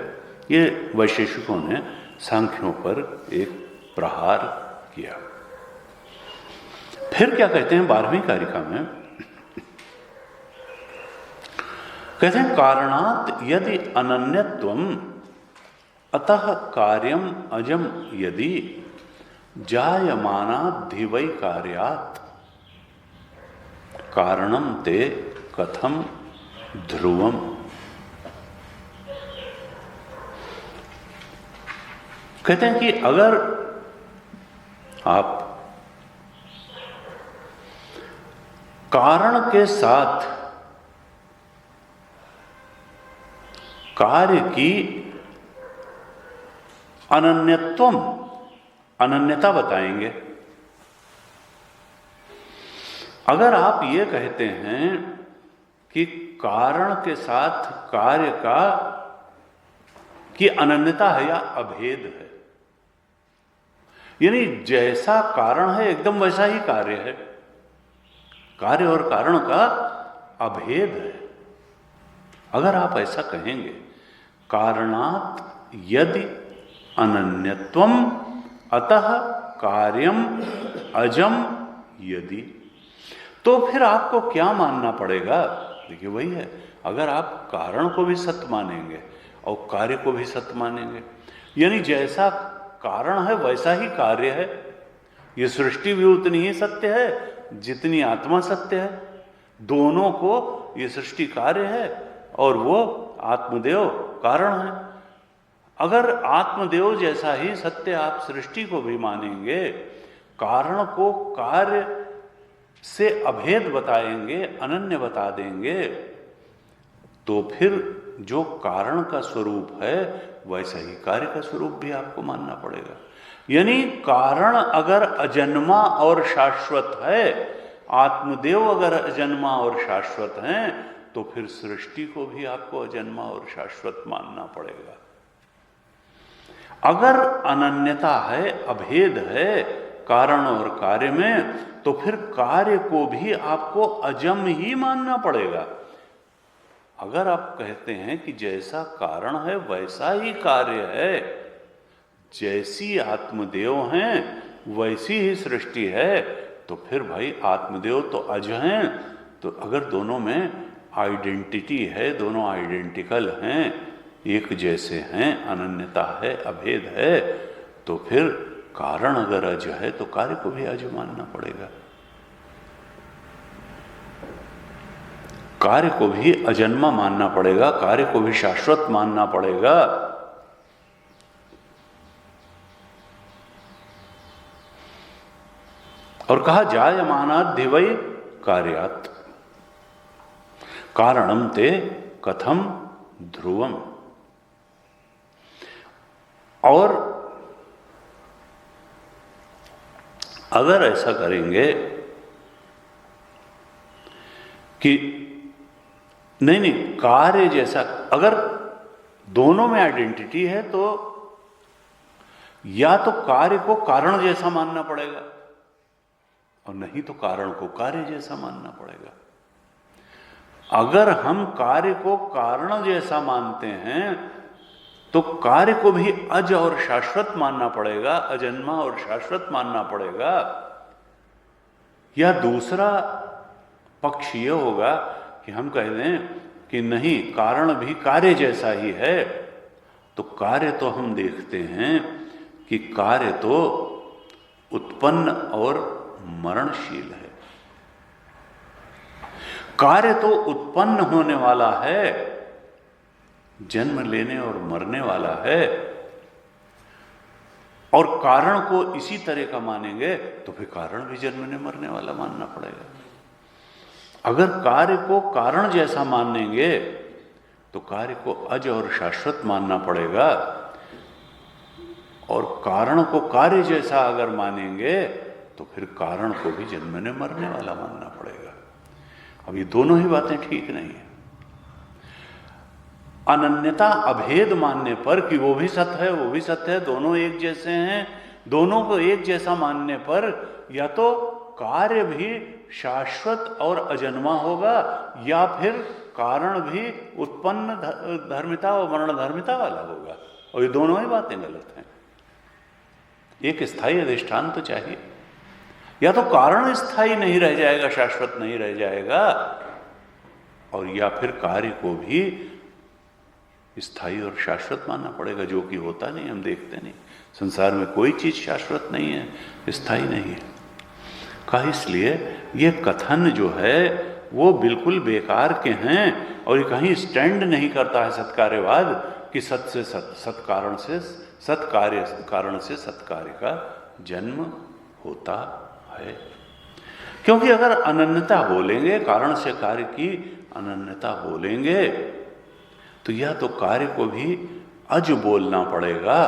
ये वैशेषिकों ने सांख्यों पर एक प्रहार किया। फिर क्या कहते हैं 12वीं कारिका में, कहते हैं कारणात् यदि अनन्यत्वम अतः कार्यम अजम यदि जायमानाद्धि वै कार्यात् कारणम ते कथम ध्रुवम। कहते हैं कि अगर आप कारण के साथ कार्य की अनन्यता बताएंगे, अगर आप ये कहते हैं कि कारण के साथ कार्य की अनन्यता है या अभेद है, यानी जैसा कारण है एकदम वैसा ही कार्य है, कार्य और कारण का अभेद है। अगर आप ऐसा कहेंगे, कारणात् यदि अनन्यत्वम अतः कार्यम अजम यदि, तो फिर आपको क्या मानना पड़ेगा? देखिए वही है, अगर आप कारण को भी सत्य मानेंगे और कार्य को भी सत्य मानेंगे, यानी जैसा कारण है वैसा ही कार्य है। ये सृष्टि भी उतनी ही सत्य है जितनी आत्मा सत्य है। दोनों को ये सृष्टि कार्य है और वो आत्मदेव कारण है। अगर आत्मदेव जैसा ही सत्य आप सृष्टि को भी मानेंगे, कारण को कार्य से अभेद बताएंगे, अनन्य बता देंगे, तो फिर जो कारण का स्वरूप है वैसा ही कार्य का स्वरूप भी आपको मानना पड़ेगा। यानी कारण अगर अजन्मा और शाश्वत है, आत्मदेव अगर अजन्मा और शाश्वत हैं, तो फिर सृष्टि को भी आपको अजन्मा और शाश्वत मानना पड़ेगा। अगर अनन्यता है, अभेद है कारण और कार्य में, तो फिर कार्य को भी आपको अजम ही मानना पड़ेगा। अगर आप कहते हैं कि जैसा कारण है वैसा ही कार्य है, जैसी आत्मदेव हैं वैसी ही सृष्टि है, तो फिर भाई आत्मदेव तो अज हैं। तो अगर दोनों में आइडेंटिटी है, दोनों आइडेंटिकल हैं, एक जैसे हैं, अनन्यता है, अभेद है, तो फिर कारण अगर अज है तो कार्य को भी अज मानना पड़ेगा। कार्य को भी अजन्मा मानना पड़ेगा, कार्य को भी शाश्वत मानना पड़ेगा। और कहा जायमानाद् वै कार्यात् कारणम ते कथम ध्रुवम। और अगर ऐसा करेंगे कि नहीं कार्य जैसा, अगर दोनों में आइडेंटिटी है तो या तो कार्य को कारण जैसा मानना पड़ेगा और नहीं तो कारण को कार्य जैसा मानना पड़ेगा। अगर हम कार्य को कारण जैसा मानते हैं तो कार्य को भी अज और शाश्वत मानना पड़ेगा, अजन्मा और शाश्वत मानना पड़ेगा। या दूसरा पक्ष यह होगा कि हम कह दें कि नहीं, कारण भी कार्य जैसा ही है। तो कार्य तो हम देखते हैं कि कार्य तो उत्पन्न और मरणशील है। कार्य तो उत्पन्न होने वाला है, जन्म लेने और मरने वाला है, और कारण को इसी तरह का मानेंगे तो फिर कारण भी जन्मने मरने वाला मानना पड़ेगा। अगर कार्य को कारण जैसा मानेंगे तो कार्य को अज और शाश्वत मानना पड़ेगा, और कारण को कार्य जैसा अगर मानेंगे तो फिर कारण को भी जन्मने मरने वाला मानना पड़ेगा। अब ये दोनों ही बातें ठीक नहीं है। अनन्यता अभेद मानने पर कि वो भी सत्य है, वो भी सत्य है, दोनों एक जैसे हैं, दोनों को एक जैसा मानने पर या तो कार्य भी शाश्वत और अजन्मा होगा या फिर कारण भी उत्पन्न धर्मिता और मरण धर्मिता वाला होगा, और ये दोनों ही बातें गलत हैं। एक स्थायी अधिष्ठान तो चाहिए। या तो कारण स्थायी नहीं रह जाएगा, शाश्वत नहीं रह जाएगा, और या फिर कार्य को भी स्थायी और शाश्वत मानना पड़ेगा, जो कि होता नहीं, हम देखते नहीं। संसार में कोई चीज शाश्वत नहीं है, स्थायी नहीं है। कहा इसलिए ये कथन जो है वो बिल्कुल बेकार के हैं, और ये कहीं स्टैंड नहीं करता है सत्कार्यवाद कि सत से सत्कारण से सत्कार्य कारण से सत्कार्य का जन्म होता है। क्योंकि अगर अनन्यता बोलेंगे, कारण से कार्य की अनन्यता बोलेंगे, तो या तो कार्य को भी अज बोलना पड़ेगा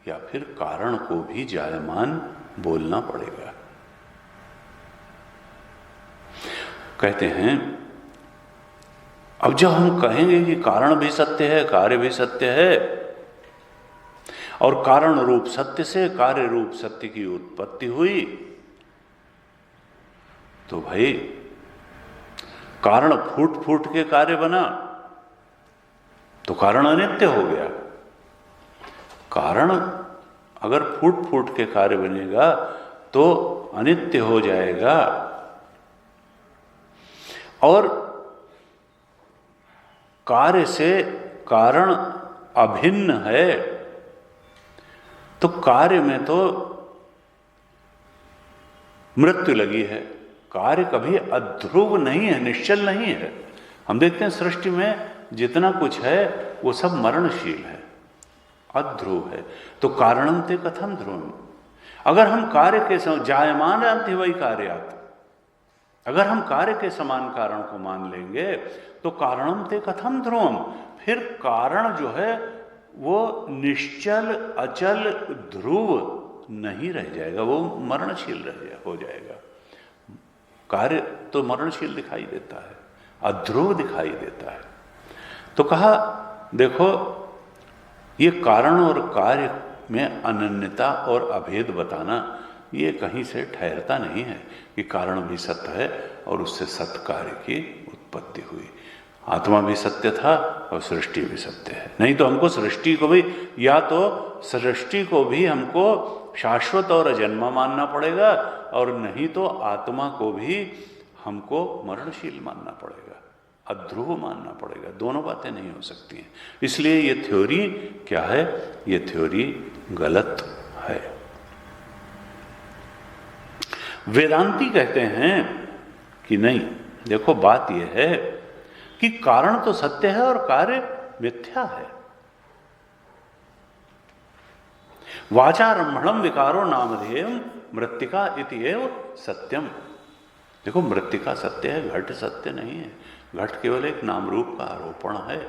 या फिर कारण को भी जायमान बोलना पड़ेगा। कहते हैं अब जब हम कहेंगे कि कारण भी सत्य है, कार्य भी सत्य है, और कारण रूप सत्य से कार्य रूप सत्य की उत्पत्ति हुई, तो भाई कारण फूट फूट के कार्य बना तो कारण अनित्य हो गया। कारण अगर फूट फूट के कार्य बनेगा तो अनित्य हो जाएगा। और कार्य से कारण अभिन्न है, तो कार्य में तो मृत्यु लगी है। कार्य कभी अध्रुव नहीं है, निश्चल नहीं है। हम देखते हैं सृष्टि में जितना कुछ है वो सब मरणशील है, अध्रुव है। तो कारणम ते कथम ध्रुवम। अगर हम कार्य के जायमान अंति वही कार्यात, अगर हम कार्य के समान कारण को मान लेंगे तो कारणम ते कथम ध्रुवम, फिर कारण जो है वो निश्चल अचल ध्रुव नहीं रह जाएगा, वो मरणशील हो जाएगा। कार्य तो मरणशील दिखाई देता है, अध्रुव दिखाई देता है। तो कहा देखो ये कारण और कार्य में अनन्यता और अभेद बताना ये कहीं से ठहरता नहीं है कि कारण भी सत्य है और उससे सत्य कार्य की उत्पत्ति हुई। आत्मा भी सत्य था और सृष्टि भी सत्य है। नहीं तो हमको सृष्टि को भी, या तो सृष्टि को भी हमको शाश्वत और अजन्मा मानना पड़ेगा, और नहीं तो आत्मा को भी हमको मरणशील मानना पड़ेगा, अध्रुव मानना पड़ेगा। दोनों बातें नहीं हो सकती हैं। इसलिए ये थ्योरी क्या है? ये थ्योरी गलत है। वेदांती कहते हैं कि नहीं, देखो बात यह है कि कारण तो सत्य है और कार्य मिथ्या है। वाचारंभणम विकारो नामधेयम मृत्तिका इति एव सत्यम। देखो मृत्तिका सत्य है, घट सत्य नहीं है। घट केवल एक नाम रूप का आरोपण है।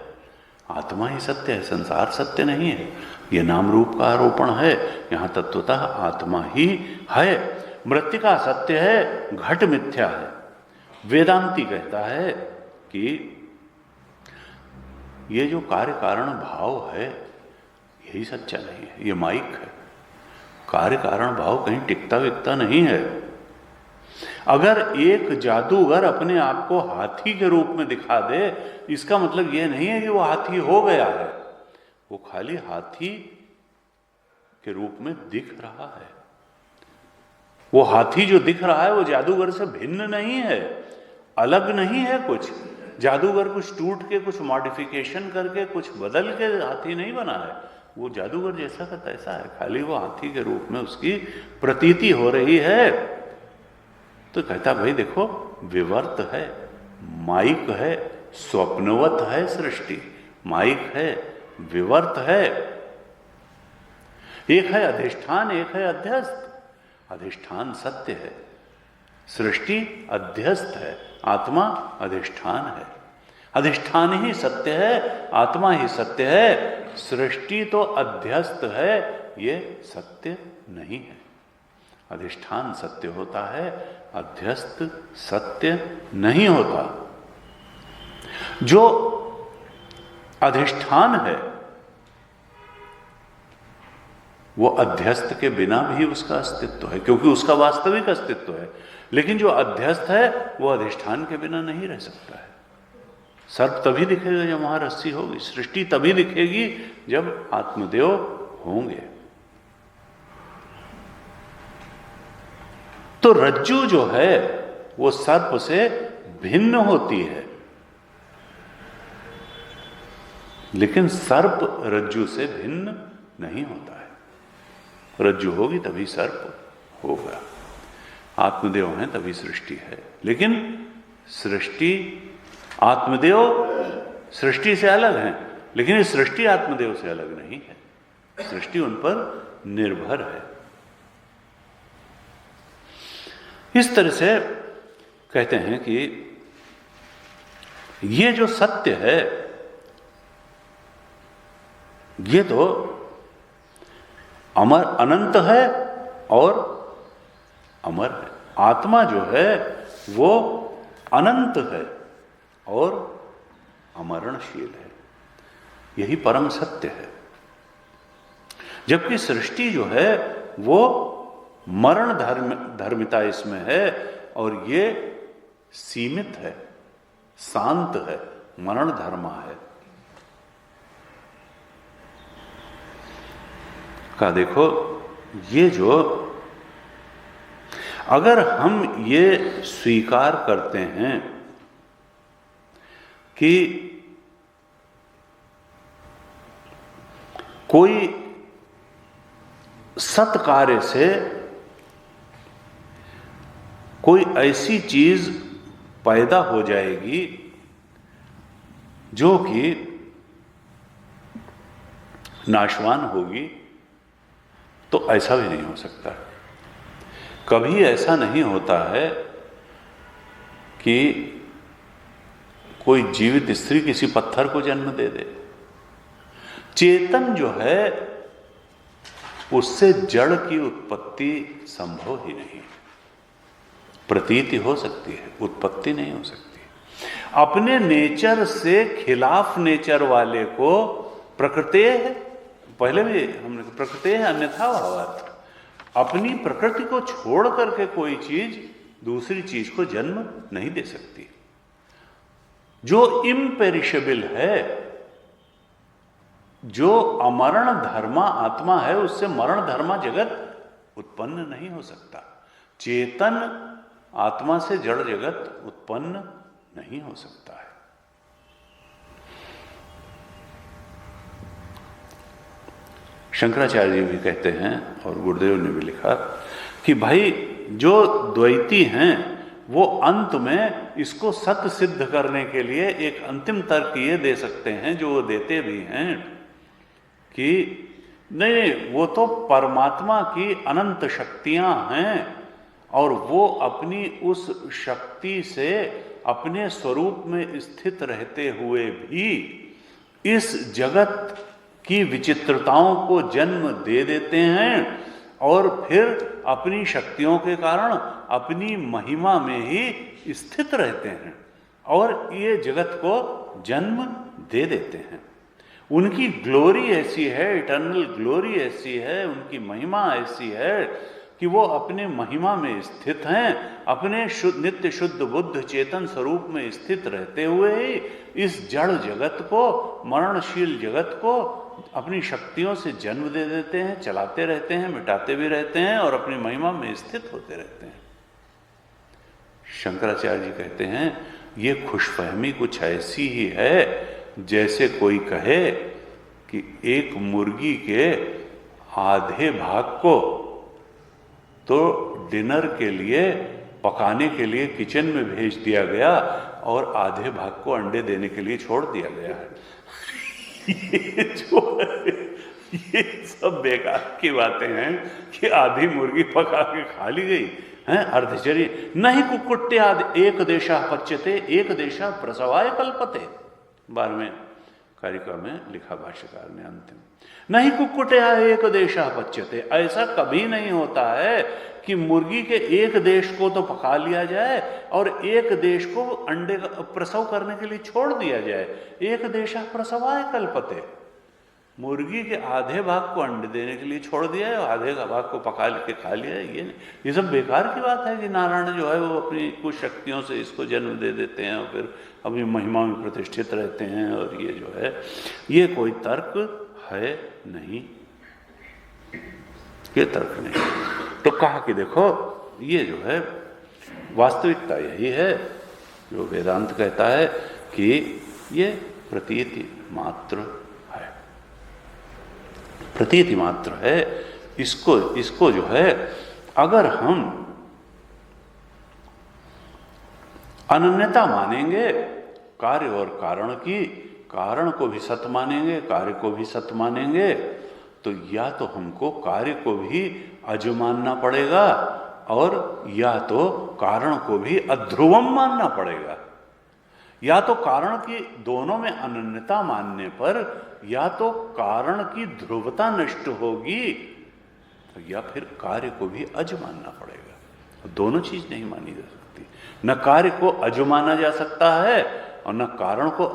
आत्मा ही सत्य है, संसार सत्य नहीं है। यह नाम रूप का आरोपण है, यहां तत्वतः आत्मा ही है। मृत्तिका सत्य है, घट मिथ्या है। वेदांती कहता है कि ये जो कार्य कारण भाव है यही सच्चा नहीं है, ये माइक है। कार्य कारण भाव कहीं टिकता विकता नहीं है। अगर एक जादूगर अपने आप को हाथी के रूप में दिखा दे, इसका मतलब यह नहीं है कि वो हाथी हो गया है, वो खाली हाथी के रूप में दिख रहा है। वो हाथी जो दिख रहा है वो जादूगर से भिन्न नहीं है, अलग नहीं है कुछ। जादूगर कुछ टूट के, कुछ मॉडिफिकेशन करके, कुछ बदल के हाथी नहीं बना है। वो जादूगर जैसा का तैसा है, खाली वो हाथी के रूप में उसकी प्रतीति हो रही है। तो कहता भाई देखो विवर्त है, माइक है, स्वप्नवत है सृष्टि, माइक है, विवर्त है। एक है अधिष्ठान, एक है अध्यस्त। अधिष्ठान सत्य है, सृष्टि अध्यस्त है, आत्मा अधिष्ठान है। अधिष्ठान ही सत्य है, आत्मा ही सत्य है। सृष्टि तो अध्यस्त है, ये सत्य नहीं है। अधिष्ठान सत्य होता है, अध्यस्त सत्य नहीं होता। जो अधिष्ठान है वो अध्यस्त के बिना भी उसका अस्तित्व है, क्योंकि उसका वास्तविक अस्तित्व है। लेकिन जो अध्यस्त है वो अधिष्ठान के बिना नहीं रह सकता है। सर्प तभी दिखेगा जब वहां रस्सी होगी, सृष्टि तभी दिखेगी जब आत्मदेव होंगे। तो रज्जु जो है वो सर्प से भिन्न होती है, लेकिन सर्प रज्जु से भिन्न नहीं होता है। रज्जु होगी तभी सर्प होगा। आत्मदेव है तभी सृष्टि है। लेकिन सृष्टि, आत्मदेव सृष्टि से अलग है, लेकिन इस सृष्टि आत्मदेव से अलग नहीं है। सृष्टि उन पर निर्भर है। इस तरह से कहते हैं कि ये जो सत्य है ये तो अमर अनंत है और अमर है। आत्मा जो है वो अनंत है और अमरणशील है। यही परम सत्य है। जबकि सृष्टि जो है वो मरण धर्मिता इसमें है और ये सीमित है, शांत है, मरण धर्मा है। का देखो ये जो, अगर हम ये स्वीकार करते हैं कि कोई सत्कार्य से कोई ऐसी चीज पैदा हो जाएगी जो कि नाशवान होगी, तो ऐसा भी नहीं हो सकता। कभी ऐसा नहीं होता है कि कोई जीवित स्त्री किसी पत्थर को जन्म दे दे। चेतन जो है उससे जड़ की उत्पत्ति संभव ही नहीं। प्रतीति हो सकती है, उत्पत्ति नहीं हो सकती। अपने नेचर से खिलाफ नेचर वाले को प्रकृति है, पहले भी हमने प्रकृति है अन्यथा भावार्थ। अपनी प्रकृति को छोड़ करके कोई चीज दूसरी चीज को जन्म नहीं दे सकती। जो इम्पेरिशेबल है, जो अमरण धर्मा आत्मा है, उससे मरण धर्मा जगत उत्पन्न नहीं हो सकता। चेतन आत्मा से जड़ जगत उत्पन्न नहीं हो सकता है। शंकराचार्य जी भी कहते हैं और गुरुदेव ने भी लिखा कि भाई जो द्वैती हैं वो अंत में इसको सत्य सिद्ध करने के लिए एक अंतिम तर्क ये दे सकते हैं, जो वो देते भी हैं, कि नहीं, वो तो परमात्मा की अनंत शक्तियां हैं और वो अपनी उस शक्ति से अपने स्वरूप में स्थित रहते हुए भी इस जगत की विचित्रताओं को जन्म दे देते हैं और फिर अपनी शक्तियों के कारण अपनी महिमा में ही स्थित रहते हैं और ये जगत को जन्म दे देते हैं। उनकी ग्लोरी ऐसी है, इटर्नल ग्लोरी ऐसी है, उनकी महिमा ऐसी है कि वो अपने महिमा में स्थित हैं, अपने शुद्ध नित्य शुद्ध बुद्ध चेतन स्वरूप में स्थित रहते हुए ही इस जड़ जगत को, मरणशील जगत को अपनी शक्तियों से जन्म दे देते हैं, चलाते रहते हैं, मिटाते भी रहते हैं और अपनी महिमा में स्थित होते रहते हैं। शंकराचार्य जी कहते हैं ये खुशफहमी कुछ ऐसी ही है जैसे कोई कहे कि एक मुर्गी के आधे भाग को तो डिनर के लिए पकाने के लिए किचन में भेज दिया गया और आधे भाग को अंडे देने के लिए छोड़ दिया गया है। ये सब बेकार की बातें हैं कि आधी मुर्गी पका के खा ली गई हैं, अर्धचर्य नहीं कुक्कुट्टे आदि एक देशा पच्यते एक देशा प्रसवाय कल्पते। 12वें कारिका में लिखा भाष्यकार ने अंतिम, नहीं कुक्कुटे एक देशा पच्यते। ऐसा कभी नहीं होता है कि मुर्गी के एक देश को तो पका लिया जाए और एक देश को अंडे का प्रसव करने के लिए छोड़ दिया जाए। एक देशा प्रसवाय कल्पते, मुर्गी के आधे भाग को अंडे देने के लिए छोड़ दिया है और आधे का भाग को पका के खा लिया है। ये सब बेकार की बात है कि नारायण जो है वो अपनी कुछ शक्तियों से इसको जन्म दे देते हैं और फिर अपनी महिमा में प्रतिष्ठित रहते हैं, और ये जो है ये कोई तर्क है नहीं, ये तर्क नहीं। तो कहा कि देखो ये जो है वास्तविकता यही है जो वेदांत कहता है कि ये प्रतीति मात्र है, प्रतीति मात्र है। इसको जो है अगर हम अनन्यता मानेंगे कार्य और कारण की, कारण को भी सत्य मानेंगे, कार्य को भी सत्य मानेंगे, तो या तो हमको कार्य को भी अज मानना पड़ेगा और या तो कारण को भी अध्रुवम मानना पड़ेगा। या तो कारण की दोनों में अनन्यता मानने पर या तो कारण की ध्रुवता नष्ट होगी या फिर कार्य को भी अज मानना पड़ेगा। दोनों चीज नहीं मानी जा सकती। न कार्य को अज माना जा सकता है और न कारण को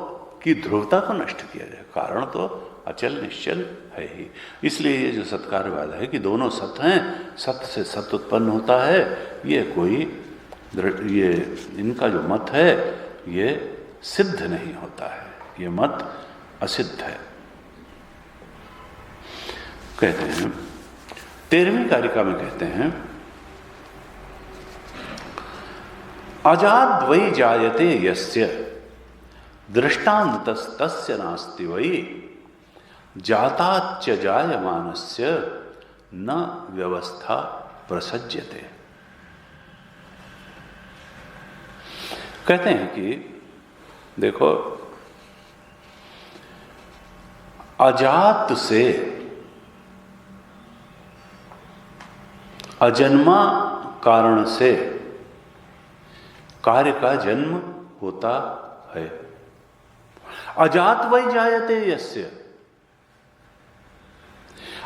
की ध्रुवता को नष्ट किया जाए। कारण तो अचल निश्चल है ही। इसलिए ये जो सत्कार्यवाद है कि दोनों सत्य हैं, सत्य से सत्य उत्पन्न होता है, ये कोई ये इनका जो मत है ये सिद्ध नहीं होता है, ये मत असिद्ध है। कहते हैं 13वीं कारिका में कहते हैं अजाद वै जायते यस्य दृष्टान्तस्तस्य नास्ति वै जाताच्च जायमानस्य न व्यवस्था प्रसज्यते। कहते हैं कि देखो अजात से अजन्मा कारण से कार्य का जन्म होता है। अजात वै जायते यस्य,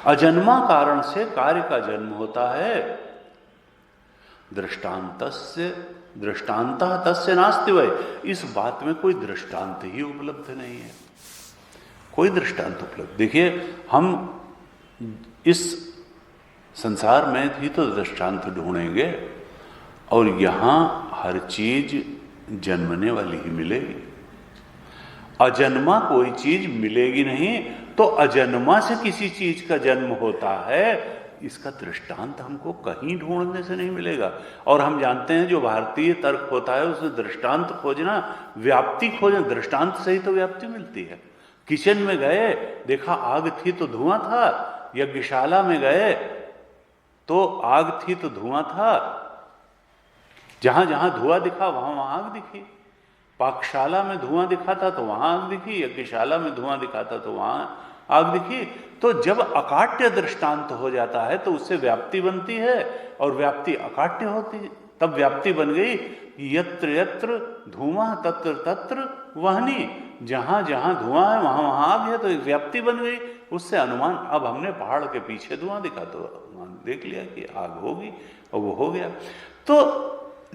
अजन्मा कारण से कार्य का जन्म होता है। दृष्टांतस्य दृष्टांतः तस्य नास्ति वै, इस बात में कोई दृष्टांत ही उपलब्ध नहीं है, कोई दृष्टांत उपलब्ध। देखिए हम इस संसार में भी तो दृष्टांत ढूंढेंगे और यहां हर चीज जन्मने वाली ही मिलेगी, अजन्मा कोई चीज मिलेगी नहीं। तो अजन्मा से किसी चीज का जन्म होता है, इसका दृष्टांत हमको कहीं ढूंढने से नहीं मिलेगा। और हम जानते हैं जो भारतीय तर्क होता है उसमें दृष्टांत खोजना, व्याप्ति खोजना, दृष्टांत से ही तो व्याप्ति मिलती है। किचन में गए, देखा आग थी तो धुआं था, यज्ञशाला में गए तो आग थी तो धुआं था, जहां जहां धुआं दिखा वहां वहां आग दिखी। पाकशाला में धुआं दिखा था तो वहां आग दिखी, यज्ञशाला में धुआं दिखा था तो वहां आग दिखी। तो जब अकाट्य दृष्टांत हो जाता है तो उससे व्याप्ति बनती है, और व्याप्ति अकाट्य होती है, तब व्याप्ति बन गई यत्र यत्र धुआं तत्र तत्र वहनी, जहां जहां धुआं है वहां वहां आग है, तो एक व्याप्ति बन गई। उससे अनुमान, अब हमने पहाड़ के पीछे धुआं दिखा तो अनुमान देख लिया कि आग होगी, और वो हो गया। तो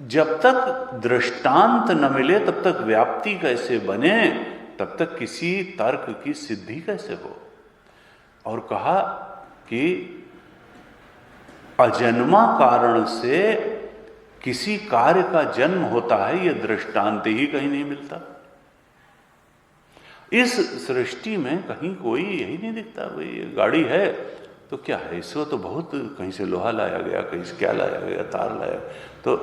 जब तक दृष्टांत न मिले तब तक व्याप्ति कैसे बने, तब तक किसी तर्क की सिद्धि कैसे हो। और कहा कि अजन्मा कारण से किसी कार्य का जन्म होता है, यह दृष्टांत ही कहीं नहीं मिलता। इस सृष्टि में कहीं कोई यही नहीं दिखता। भाई ये गाड़ी है तो क्या है, इसको तो बहुत कहीं से लोहा लाया गया, कहीं से क्या लाया गया, तार लाया, तो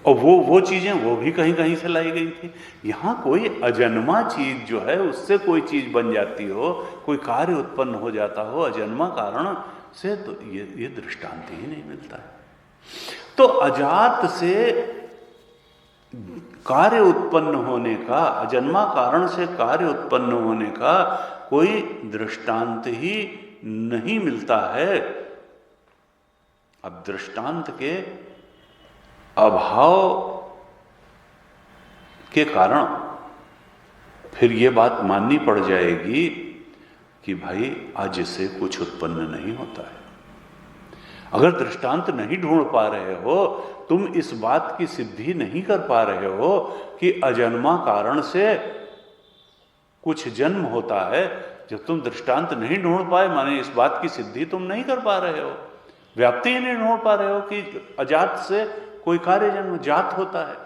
और वो चीजें वो भी कहीं कहीं से लाई गई थी। यहाँ कोई अजन्मा चीज जो है उससे कोई चीज बन जाती हो, कोई कार्य उत्पन्न हो जाता हो अजन्मा कारण से, तो ये दृष्टांत ही नहीं मिलता है। तो अजात से कार्य उत्पन्न होने का, अजन्मा कारण से कार्य उत्पन्न होने का कोई दृष्टांत ही नहीं मिलता है। अब दृष्टांत के अभाव के कारण फिर ये बात माननी पड़ जाएगी कि भाई आज से कुछ उत्पन्न नहीं होता है। अगर दृष्टांत नहीं ढूंढ पा रहे हो, तुम इस बात की सिद्धि नहीं कर पा रहे हो कि अजन्मा कारण से कुछ जन्म होता है, जब तुम दृष्टांत नहीं ढूंढ पाए माने इस बात की सिद्धि तुम नहीं कर पा रहे हो, व्याप्ति ही नहीं ढूंढ पा रहे हो कि अजात से कोई कार्य जन्म जात होता है,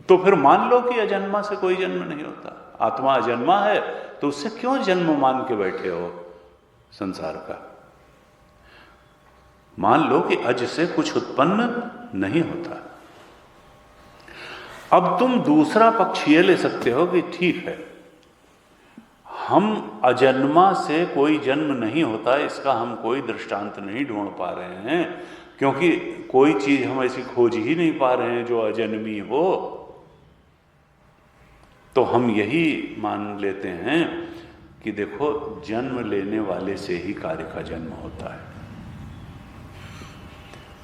तो फिर मान लो कि अजन्मा से कोई जन्म नहीं होता। आत्मा अजन्मा है तो उससे क्यों जन्म मान के बैठे हो संसार का। मान लो कि अज से कुछ उत्पन्न नहीं होता। अब तुम दूसरा पक्ष ये ले सकते हो कि ठीक है, हम अजन्मा से कोई जन्म नहीं होता, इसका हम कोई दृष्टांत नहीं ढूंढ पा रहे हैं, क्योंकि कोई चीज हम ऐसी खोज ही नहीं पा रहे हैं जो अजन्मी हो। तो हम यही मान लेते हैं कि देखो जन्म लेने वाले से ही कार्य का जन्म होता है,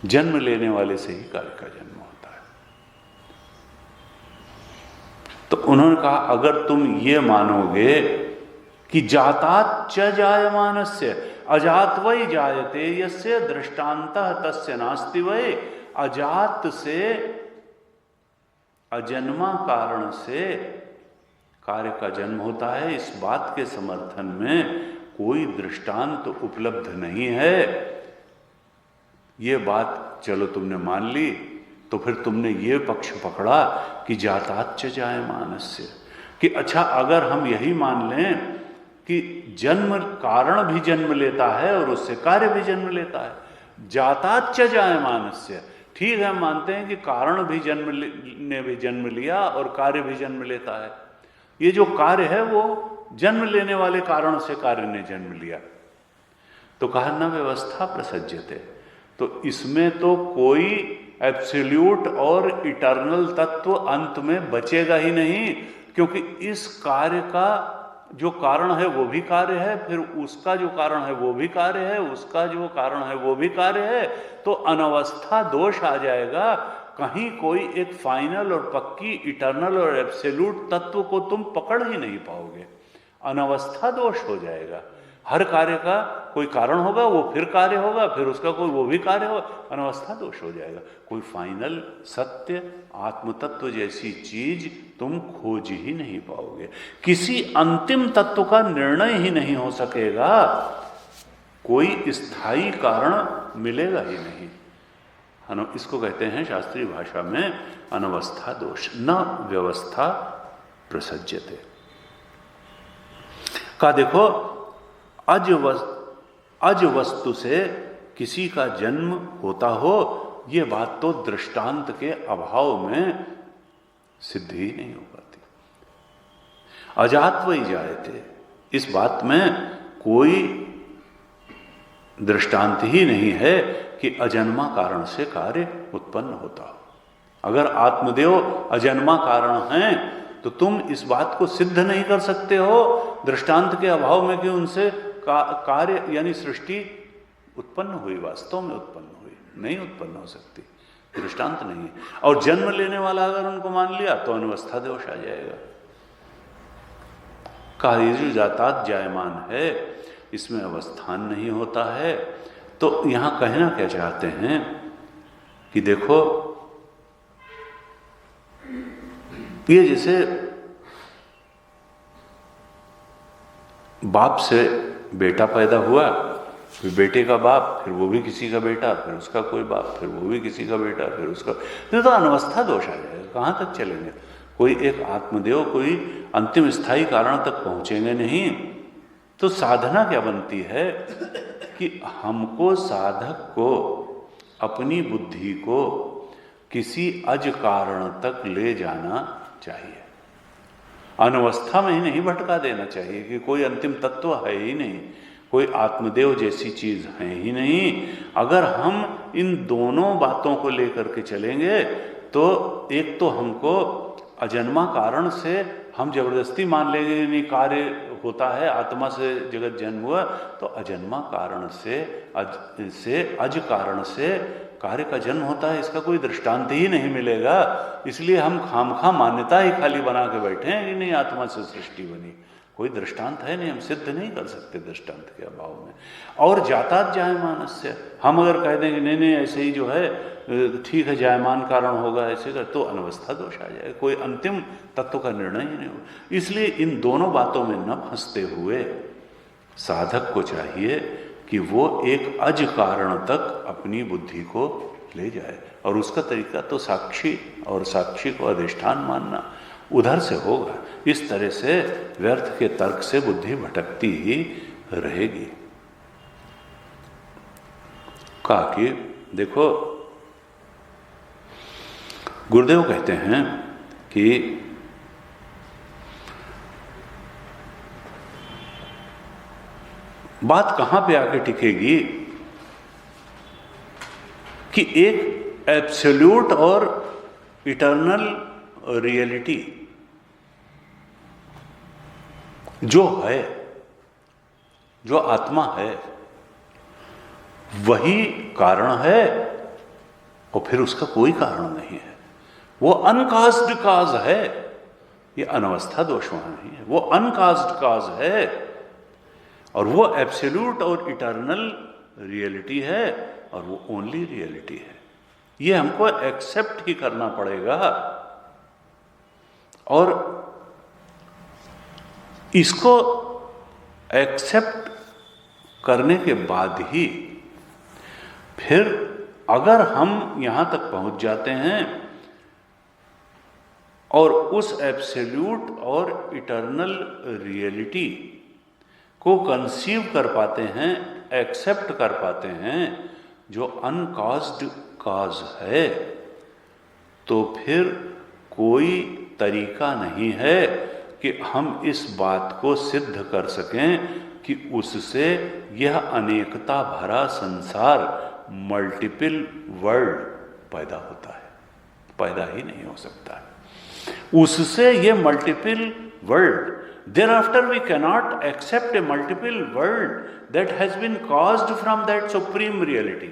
जन्म लेने वाले से ही कार्य का जन्म होता है। तो उन्होंने कहा अगर तुम ये मानोगे कि जाताच्च जायमानस्य अजात वै जायते यस्य दृष्टान्तः तस्य नास्ति वै, अजात से अजन्मा कारण से कार्य का जन्म होता है, इस बात के समर्थन में कोई दृष्टांत उपलब्ध नहीं है। ये बात चलो तुमने मान ली तो फिर तुमने ये पक्ष पकड़ा कि जाताच्च जायमानस्य, कि अच्छा अगर हम यही मान लें कि जन्म कारण भी जन्म लेता है और उससे कार्य भी जन्म लेता है, जाताच्च जायमानस्य, ठीक है, हम मानते हैं कि कारण भी ने भी जन्म लिया और कार्य भी जन्म लेता है। ये जो कार्य है वो जन्म लेने वाले कारण से कार्य ने जन्म लिया। तो कहा न व्यवस्था प्रसज्यते, तो इसमें तो कोई एब्सोल्यूट और इटर्नल तत्व अंत में बचेगा ही नहीं, क्योंकि इस कार्य का जो कारण है वो भी कार्य है, फिर उसका जो कारण है वो भी कार्य है, उसका जो कारण है वो भी कार्य है, तो अनवस्था दोष आ जाएगा। कहीं कोई एक फाइनल और पक्की इटर्नल और एब्सोल्यूट तत्व को तुम पकड़ ही नहीं पाओगे, अनवस्था दोष हो जाएगा। हर कार्य का कोई कारण होगा, वो फिर कार्य होगा, फिर उसका कोई वो भी कार्य होगा, अनवस्था दोष हो जाएगा। कोई फाइनल सत्य आत्मतत्व जैसी चीज तुम खोज ही नहीं पाओगे, किसी अंतिम तत्व का निर्णय ही नहीं हो सकेगा, कोई स्थायी कारण मिलेगा ही नहीं। इसको कहते हैं शास्त्रीय भाषा में अनवस्था दोष, न व्यवस्था प्रसज्यते। का देखो अज वस्तु से किसी का जन्म होता हो, यह बात तो दृष्टांत के अभाव में सिद्ध ही नहीं हो पाती। अजात्वई जायते, इस बात में कोई दृष्टांत ही नहीं है कि अजन्मा कारण से कार्य उत्पन्न होता हो। अगर आत्मदेव अजन्मा कारण हैं तो तुम इस बात को सिद्ध नहीं कर सकते हो दृष्टांत के अभाव में कि उनसे कार्य यानी सृष्टि उत्पन्न हुई, वास्तव में उत्पन्न हुई, नहीं उत्पन्न हो सकती, दृष्टांत नहीं है। और जन्म लेने वाला अगर उनको मान लिया तो अनवस्था दोष आ जाएगा। कार्य जो जातात जायमान है, इसमें अवस्थान नहीं होता है। तो यहां कहना क्या चाहते हैं कि देखो ये जैसे बाप से बेटा पैदा हुआ, फिर बेटे का बाप, फिर वो भी किसी का बेटा, फिर उसका कोई बाप, फिर वो भी किसी का बेटा, फिर उसका, तो अनवस्था दोष आ जाएगा। कहाँ तक चलेंगे? कोई एक आत्मदेव कोई अंतिम स्थायी कारण तक पहुंचेंगे नहीं। तो साधना क्या बनती है कि हमको साधक को अपनी बुद्धि को किसी अज कारण तक ले जाना चाहिए, अनवस्था में ही नहीं भटका देना चाहिए कि कोई अंतिम तत्व है ही नहीं, कोई आत्मदेव जैसी चीज है ही नहीं। अगर हम इन दोनों बातों को लेकर के चलेंगे तो एक तो हमको अजन्मा कारण से हम जबरदस्ती मान लेंगे नहीं कार्य होता है, आत्मा से जगत जन्म हुआ, तो अजन्मा कारण से अज कारण से कार्य का जन्म होता है, इसका कोई दृष्टांत ही नहीं मिलेगा। इसलिए हम खामखा मान्यता ही खाली बना के बैठे हैं कि नहीं आत्मा से सृष्टि बनी, कोई दृष्टांत है नहीं, हम सिद्ध नहीं कर सकते दृष्टांत के अभाव में। और जातात जायमानस्य, हम अगर कह देंगे नहीं नहीं ऐसे ही जो है ठीक है जायमान कारण होगा ऐसे का, तो अनवस्था दोष आ जाएगा, कोई अंतिम तत्व का निर्णय ही नहीं होगा। इसलिए इन दोनों बातों में न फंसते हुए साधक को चाहिए कि वो एक अज कारण तक अपनी बुद्धि को ले जाए, और उसका तरीका तो साक्षी और साक्षी को अधिष्ठान मानना उधर से होगा। इस तरह से व्यर्थ के तर्क से बुद्धि भटकती ही रहेगी। कहा कि देखो गुरुदेव कहते हैं कि बात कहां पे आके टिकेगी कि एक एब्सोल्यूट और इटर्नल रियलिटी जो है, जो आत्मा है, वही कारण है और फिर उसका कोई कारण नहीं है, वो अनकाज्ड काज है। ये अनवस्था दोष वहां नहीं है, वो अनकाज्ड काज है और वो एब्सोल्यूट और इटर्नल रियलिटी है और वो ओनली रियलिटी है। ये हमको एक्सेप्ट ही करना पड़ेगा और इसको एक्सेप्ट करने के बाद ही फिर अगर हम यहां तक पहुंच जाते हैं और उस एब्सोल्यूट और इटर्नल रियलिटी को कंसीव कर पाते हैं, एक्सेप्ट कर पाते हैं, जो अनकॉज्ड कॉज है, तो फिर कोई तरीका नहीं है कि हम इस बात को सिद्ध कर सकें कि उससे यह अनेकता भरा संसार, मल्टीपल वर्ल्ड पैदा होता है। पैदा ही नहीं हो सकता है उससे ये multiple world. Thereafter we cannot accept a multiple world that has been caused from that supreme reality.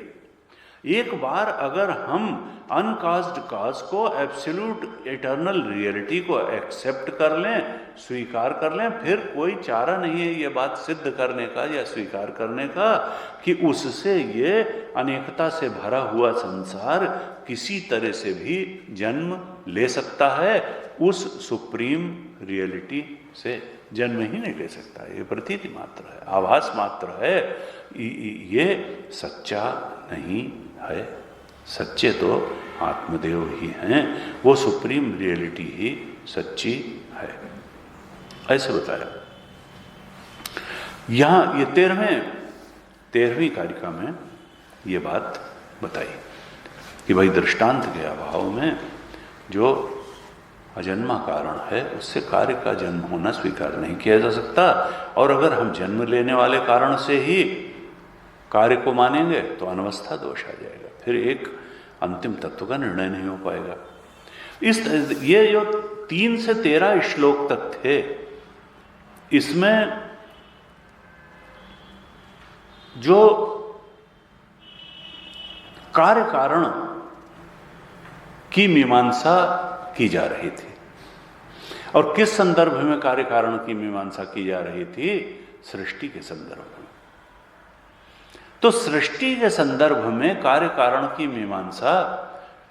एक बार अगर हम अनकाज्ड कॉज को, एब्सोल्यूट इटर्नल रियलिटी को एक्सेप्ट कर लें, स्वीकार कर लें, फिर कोई चारा नहीं है ये बात सिद्ध करने का या स्वीकार करने का कि उससे ये अनेकता से भरा हुआ संसार किसी तरह से भी जन्म ले सकता है। उस सुप्रीम रियलिटी से जन्म ही नहीं ले सकता। ये प्रतीति मात्र है, आभास मात्र है, ये सच्चा नहीं है। सच्चे तो आत्मदेव ही हैं, वो सुप्रीम रियलिटी ही सच्ची है, ऐसे बताया। यहां ये 13वीं कारिका में ये बात बताई कि भाई दृष्टांत के अभाव में जो अजन्मा कारण है उससे कार्य का जन्म होना स्वीकार नहीं किया जा सकता, और अगर हम जन्म लेने वाले कारण से ही कार्य को मानेंगे तो अनवस्था दोष आ जाएगा, फिर एक अंतिम तत्व का निर्णय नहीं हो पाएगा। ये जो 3 से 13 श्लोक तक थे, इसमें जो कार्य कारण की मीमांसा की जा रही थी, और किस संदर्भ में कार्य कारण की मीमांसा की जा रही थी? सृष्टि के संदर्भ में। तो सृष्टि के संदर्भ में कार्य कारण की मीमांसा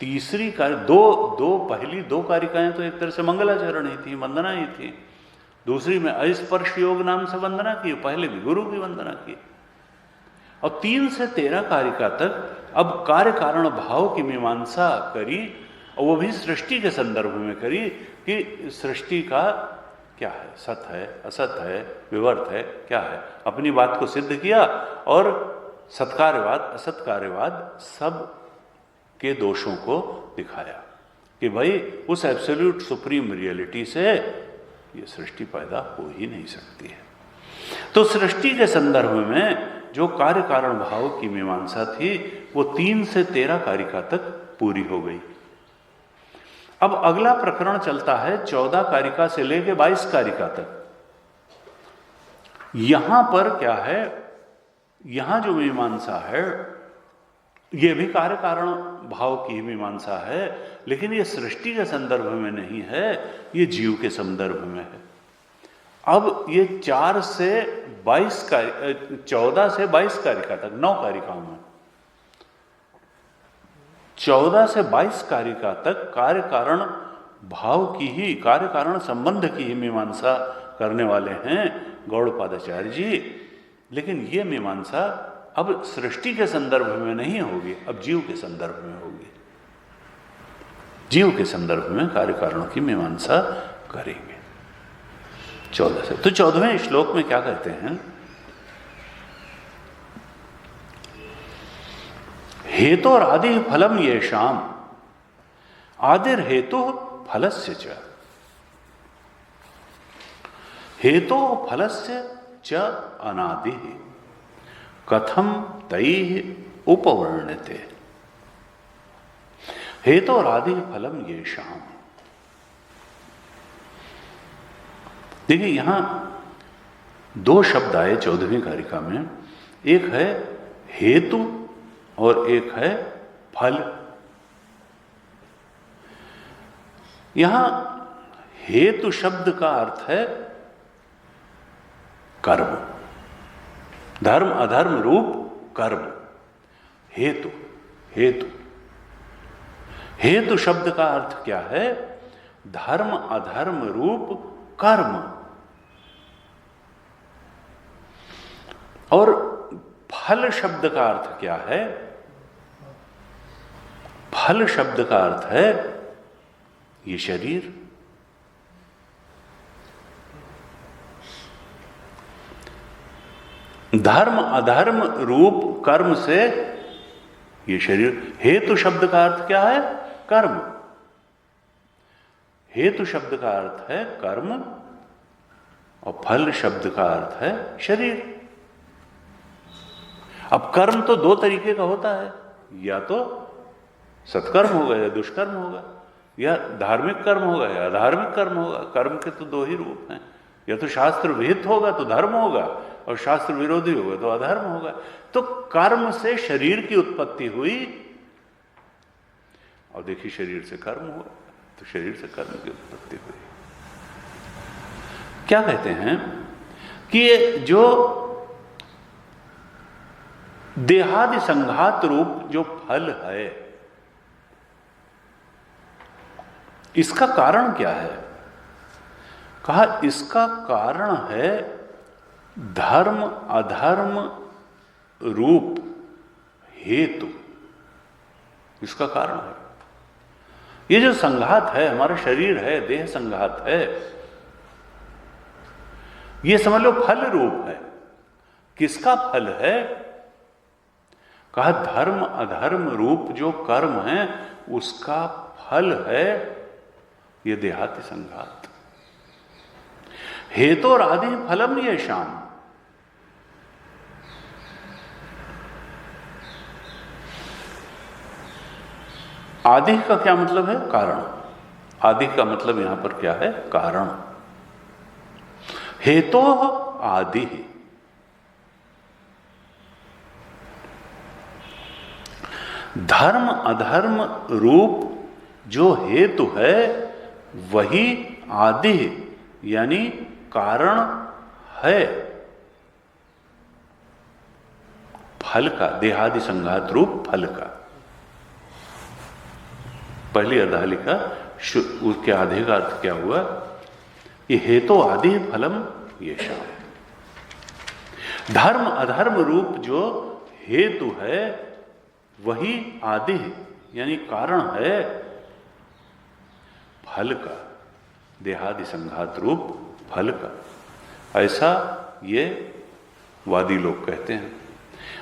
तीसरी कार्य पहली दो कारिकाएं तो एक तरह से मंगलाचरण ही थी, वंदना ही थी। दूसरी में अस्पर्श योग नाम से वंदना की, पहले भी गुरु की वंदना की। और 3 से 13 कारिका तक अब कार्य कारण भाव की मीमांसा करी, और वो भी सृष्टि के संदर्भ में करी कि सृष्टि का क्या है, सत है, असत है, विवर्त है, क्या है। अपनी बात को सिद्ध किया और सत्कार्यवाद, असत्कार्यवाद सब के दोषों को दिखाया कि भाई उस एब्सोल्यूट सुप्रीम रियलिटी से ये सृष्टि पैदा हो ही नहीं सकती है। तो सृष्टि के संदर्भ में जो कार्य कारण भाव की मीमांसा थी वो 3 से 13 कारिका तक पूरी हो गई। अब अगला प्रकरण चलता है 14 कारिका से लेकर 22 कारिका तक। यहां पर क्या है, यहां जो मीमांसा है यह भी कार्य कारण भाव की मीमांसा है, लेकिन यह सृष्टि के संदर्भ में नहीं है, यह जीव के संदर्भ में है। अब ये 14 से 22 कारिका तक, 9 कारिकाओं में 14 से 22 कारिका तक कार्य कारण भाव की ही, कार्य कारण संबंध की ही मीमांसा करने वाले हैं गौड़पादाचार्य जी। लेकिन ये मीमांसा अब सृष्टि के संदर्भ में नहीं होगी, अब जीव के संदर्भ में होगी। जीव के संदर्भ में कार्य कारणों की मीमांसा करेंगे 14 से। तो 14वें श्लोक में क्या कहते हैं? हेतु और आदि फलम येषाम आदिर हेतु फलस्य च, हेतु फलस्य च अनादि कथम तैः उपवर्ण्यते। हेतु और आदि फलम येषाम। देखिए यहां 2 शब्द आए 14वीं कारिका में, एक है हेतु और एक है फल। यहां हेतु शब्द का अर्थ है कर्म, धर्म अधर्म रूप कर्म। हेतु हेतु हेतु शब्द का अर्थ क्या है? धर्म अधर्म रूप कर्म। और फल शब्द का अर्थ क्या है? फल शब्द का अर्थ है ये शरीर। धर्म अधर्म रूप कर्म से ये शरीर। हेतु शब्द का अर्थ क्या है? कर्म। हेतु शब्द का अर्थ है कर्म और फल शब्द का अर्थ है शरीर। अब कर्म तो दो तरीके का होता है, या तो सत्कर्म होगा या दुष्कर्म होगा, या धार्मिक कर्म होगा या अधार्मिक कर्म होगा। कर्म के तो दो ही रूप हैं, या तो शास्त्र विहित होगा तो धर्म होगा और शास्त्र विरोधी होगा तो अधर्म होगा। तो कर्म से शरीर की उत्पत्ति हुई और देखिए शरीर से कर्म हुआ, तो शरीर से कर्म की उत्पत्ति हुई। क्या कहते हैं कि ये जो देहादि संघात रूप जो फल है, इसका कारण क्या है? कहा इसका कारण है धर्म अधर्म रूप हेतु। इसका कारण है ये जो संघात है, हमारा शरीर है, देह संघात है, ये समझ लो फल रूप है। किसका फल है? कहा धर्म अधर्म रूप जो कर्म है उसका फल है ये देहादि संघात। हेतु और आदि फलम ये शाम। आदि का क्या मतलब है? कारण। आदि का मतलब यहां पर क्या है? कारण। हेतु आदि। धर्म अधर्म रूप जो हेतु है वही आदि यानी कारण है फल का, देहादि संघात रूप फल का। पहली अर्धालिका उसके आधे का अर्थ क्या हुआ? ये हेतु आदि फलम ये शाम। धर्म अधर्म रूप जो हेतु है वही आदि यानी कारण है फल का, देहादि संघात रूप फल का। ऐसा ये वादी लोग कहते हैं।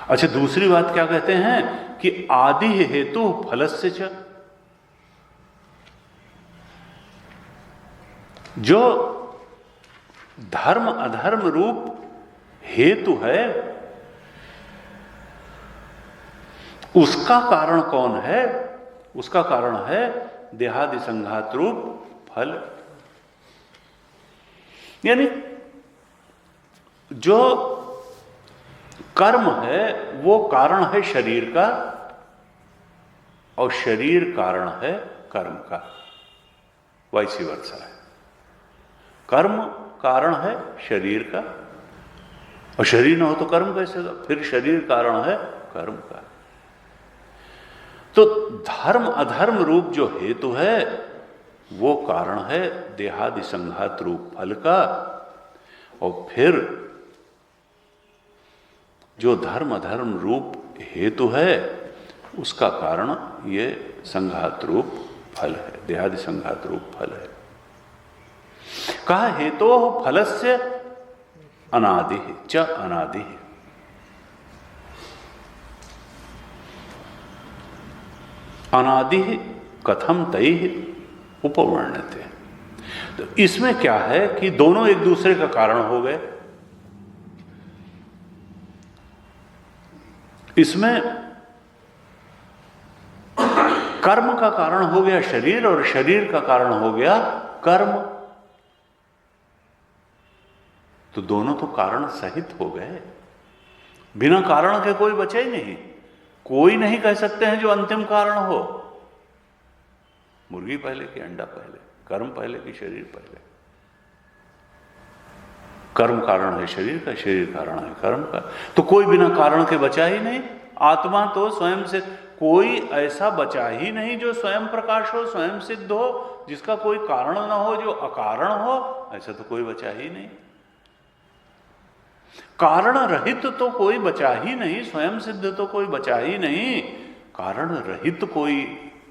अच्छा, दूसरी बात क्या कहते हैं कि आदि हेतु फलस्य च। जो धर्म अधर्म रूप हेतु है उसका कारण कौन है? उसका कारण है देहादि संघात रूप फल। यानी जो कर्म है वो कारण है शरीर का और शरीर कारण है कर्म का। वैसी वर्षा है। कर्म कारण है शरीर का और शरीर ना हो तो कर्म कैसे होगा? फिर शरीर कारण है कर्म का। तो धर्म अधर्म रूप जो हेतु है वो कारण है देहादि संघात रूप फल का, और फिर जो धर्म अधर्म रूप हेतु है उसका कारण ये संघात रूप फल है, देहादि संघात रूप फल है। कहा हेतु फलस्य अनादि च अनादि। अनादि कथम तैः उपवर्ण्यते। तो इसमें क्या है कि दोनों एक दूसरे का कारण हो गए। इसमें कर्म का कारण हो गया शरीर और शरीर का कारण हो गया कर्म। तो दोनों तो कारण सहित हो गए। बिना कारण के कोई बचा ही नहीं। कोई नहीं कह सकते हैं जो अंतिम कारण हो। मुर्गी पहले कि अंडा पहले, कर्म पहले कि शरीर पहले। कर्म कारण है शरीर का, शरीर कारण है कर्म का। तो कोई बिना कारण के बचा ही नहीं। आत्मा तो स्वयं से, कोई ऐसा बचा ही नहीं जो स्वयं प्रकाश हो, स्वयं सिद्ध हो, जिसका कोई कारण ना हो, जो अकारण हो। ऐसा तो कोई बचा ही नहीं। कारण रहित तो कोई बचा ही नहीं, स्वयं सिद्ध तो कोई बचा ही नहीं। कारण रहित कोई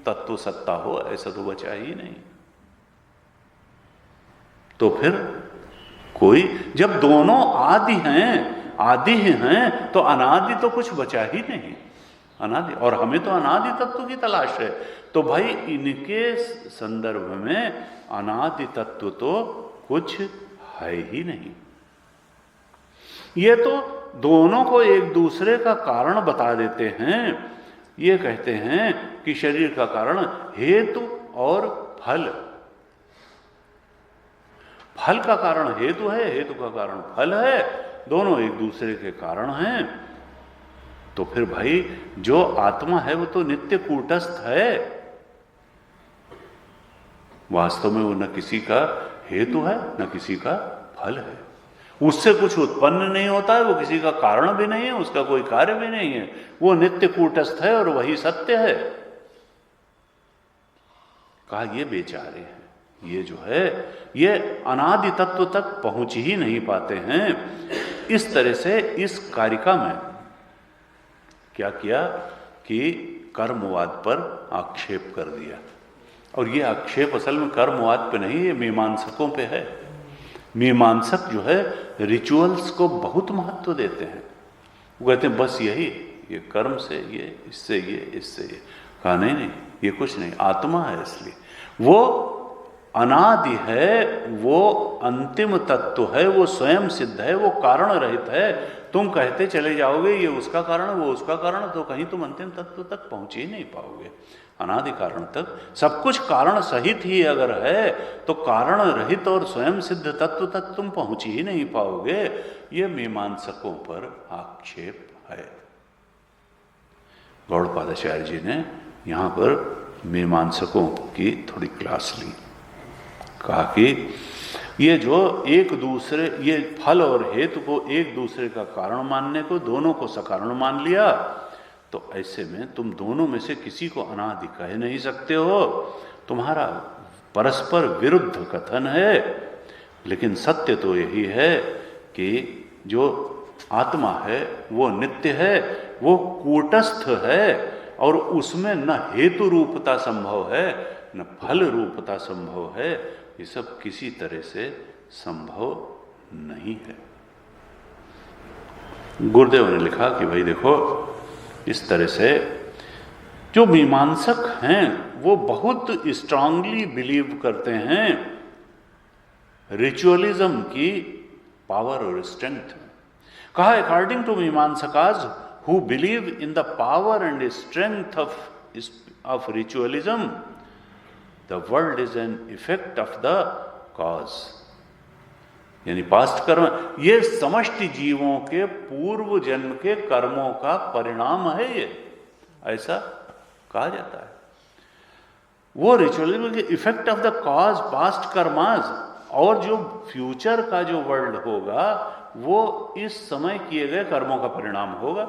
तत्व सत्ता हो, ऐसा तो बचा ही नहीं। तो फिर कोई, जब दोनों आदि हैं तो अनादि तो कुछ बचा ही नहीं, अनादि। और हमें तो अनादि तत्व की तलाश है, तो भाई इनके संदर्भ में अनादि तत्व तो कुछ है ही नहीं। ये तो दोनों को एक दूसरे का कारण बता देते हैं। ये कहते हैं कि शरीर का कारण हेतु और फल, फल का कारण हेतु है, हेतु का कारण फल है, दोनों एक दूसरे के कारण हैं। तो फिर भाई जो आत्मा है वो तो नित्य कूटस्थ है, वास्तव में वो न किसी का हेतु है न किसी का फल है, उससे कुछ उत्पन्न नहीं होता है, वो किसी का कारण भी नहीं है, उसका कोई कार्य भी नहीं है, वो नित्य कूटस्थ है और वही सत्य है। कहा ये बेचारे हैं, ये जो है ये अनादि तत्व तक पहुंच ही नहीं पाते हैं। इस तरह से इस कारिका में क्या किया कि कर्मवाद पर आक्षेप कर दिया। और ये आक्षेप असल में कर्मवाद पे नहीं, ये मीमांसकों पे है। मीमांसक जो है रिचुअल्स को बहुत महत्व देते हैं। वो कहते हैं बस यही, ये कर्म से ये, इससे ये, इससे ये। कहा नहीं नहीं, ये कुछ नहीं, आत्मा है, इसलिए वो अनादि है, वो अंतिम तत्व है, वो स्वयं सिद्ध है, वो कारण रहित है। तुम कहते चले जाओगे ये उसका कारण, वो उसका कारण, तो कहीं तुम अंतिम तत्व तक पहुंच ही नहीं पाओगे। अनादि कारण तक सब कुछ कारण सहित ही अगर है तो कारण रहित और स्वयं सिद्ध तत्व तक तुम पहुंच ही नहीं पाओगे। ये मीमांसकों पर आक्षेप है। गौड़पादाचार्य जी ने यहाँ पर मीमांसकों की थोड़ी क्लास ली। कहा कि ये जो एक दूसरे, ये फल और हेतु को एक दूसरे का कारण मानने को, दोनों को सकारण मान लिया, तो ऐसे में तुम दोनों में से किसी को अनादि कह नहीं सकते हो। तुम्हारा परस्पर विरुद्ध कथन है, लेकिन सत्य तो यही है कि जो आत्मा है वो नित्य है, वो कूटस्थ है, और उसमें न हेतु रूपता संभव है न फल रूपता संभव है। ये सब किसी तरह से संभव नहीं है। गुरुदेव ने लिखा कि भाई देखो, इस तरह से जो मीमांसक हैं वो बहुत स्ट्रांगली बिलीव करते हैं रिचुअलिज्म की पावर और स्ट्रेंथ। कहा अकॉर्डिंग टू मीमांसकाज who believe in the power and strength of ritualism, the world is an effect of the cause. यानी पास्ट कर्म, ये समष्टि जीवों के पूर्व जन्म के कर्मों का परिणाम है, ये ऐसा कहा जाता है। वो रिचुअलिज्म के effect of the cause past karmas, और जो फ्यूचर का जो वर्ल्ड होगा वो इस समय किए गए कर्मों का परिणाम होगा।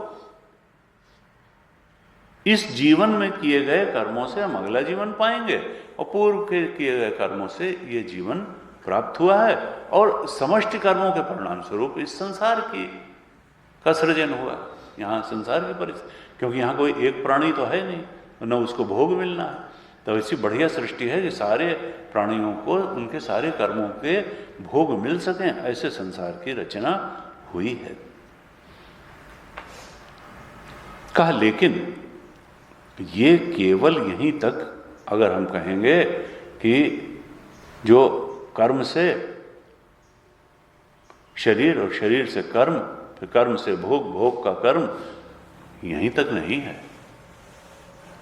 इस जीवन में किए गए कर्मों से हम अगला जीवन पाएंगे, और पूर्व के किए गए कर्मों से ये जीवन प्राप्त हुआ है, और समष्टि कर्मों के परिणाम स्वरूप इस संसार का सृजन हुआ। यहाँ संसार की परिस्थिति, क्योंकि यहाँ कोई एक प्राणी तो है नहीं, न उसको भोग मिलना है, तो ऐसी बढ़िया सृष्टि है कि सारे प्राणियों को उनके सारे कर्मों के भोग मिल सकें, ऐसे संसार की रचना हुई है। कहा लेकिन ये केवल यहीं तक अगर हम कहेंगे कि जो कर्म से शरीर और शरीर से कर्म, फिर कर्म से भोग, भोग का कर्म, यहीं तक नहीं है।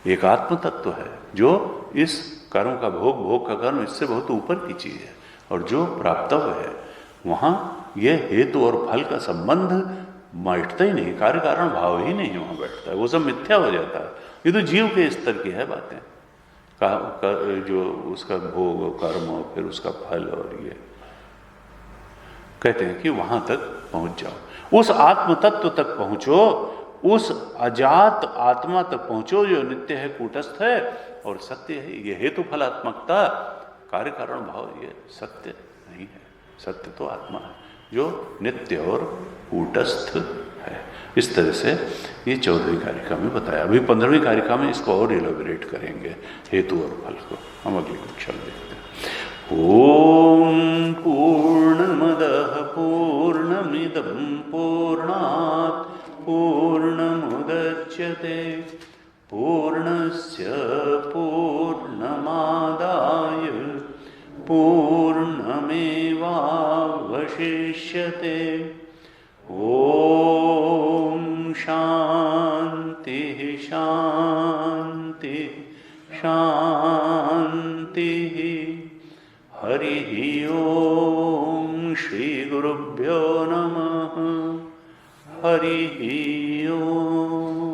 एक आत्म तत्व है जो इस कर्म का भोग, भोग का कर्म, इससे बहुत ऊपर की चीज है, और जो प्राप्तव्य है वहां यह हेतु और फल का संबंध बैठता ही नहीं, कार्य कारण भाव ही नहीं वहां बैठता है, वो सब मिथ्या हो जाता है। ये तो जीव के स्तर की है बातें, जो उसका भोग कर्म और फिर उसका फल, और ये कहते हैं कि वहां तक पहुंच जाओ, उस आत्म तत्व तक पहुंचो, उस अजात आत्मा तक पहुंचो जो नित्य है, कूटस्थ है और सत्य है। ये हेतु फलात्मकता, कार्य कारण भाव, ये सत्य नहीं है। सत्य तो आत्मा है, जो नित्य और कूटस्थ है। इस तरह से ये 14वीं कारिका में बताया। अभी 15वीं कारिका में इसको और इलेबोरेट करेंगे, हेतु और फल को। हम अगली कक्षा में देखते हैं। ओम पूर्णमदः पूर्णमिदं पूर्णात् पूर्णमुदच्यते पूर्णस्य पूर्णमादाय पूर्णमेवावशिष्यते। ओम शांति शांति शांति। हरि ओम श्री गुरुभ्यो नमः। हरि ओम।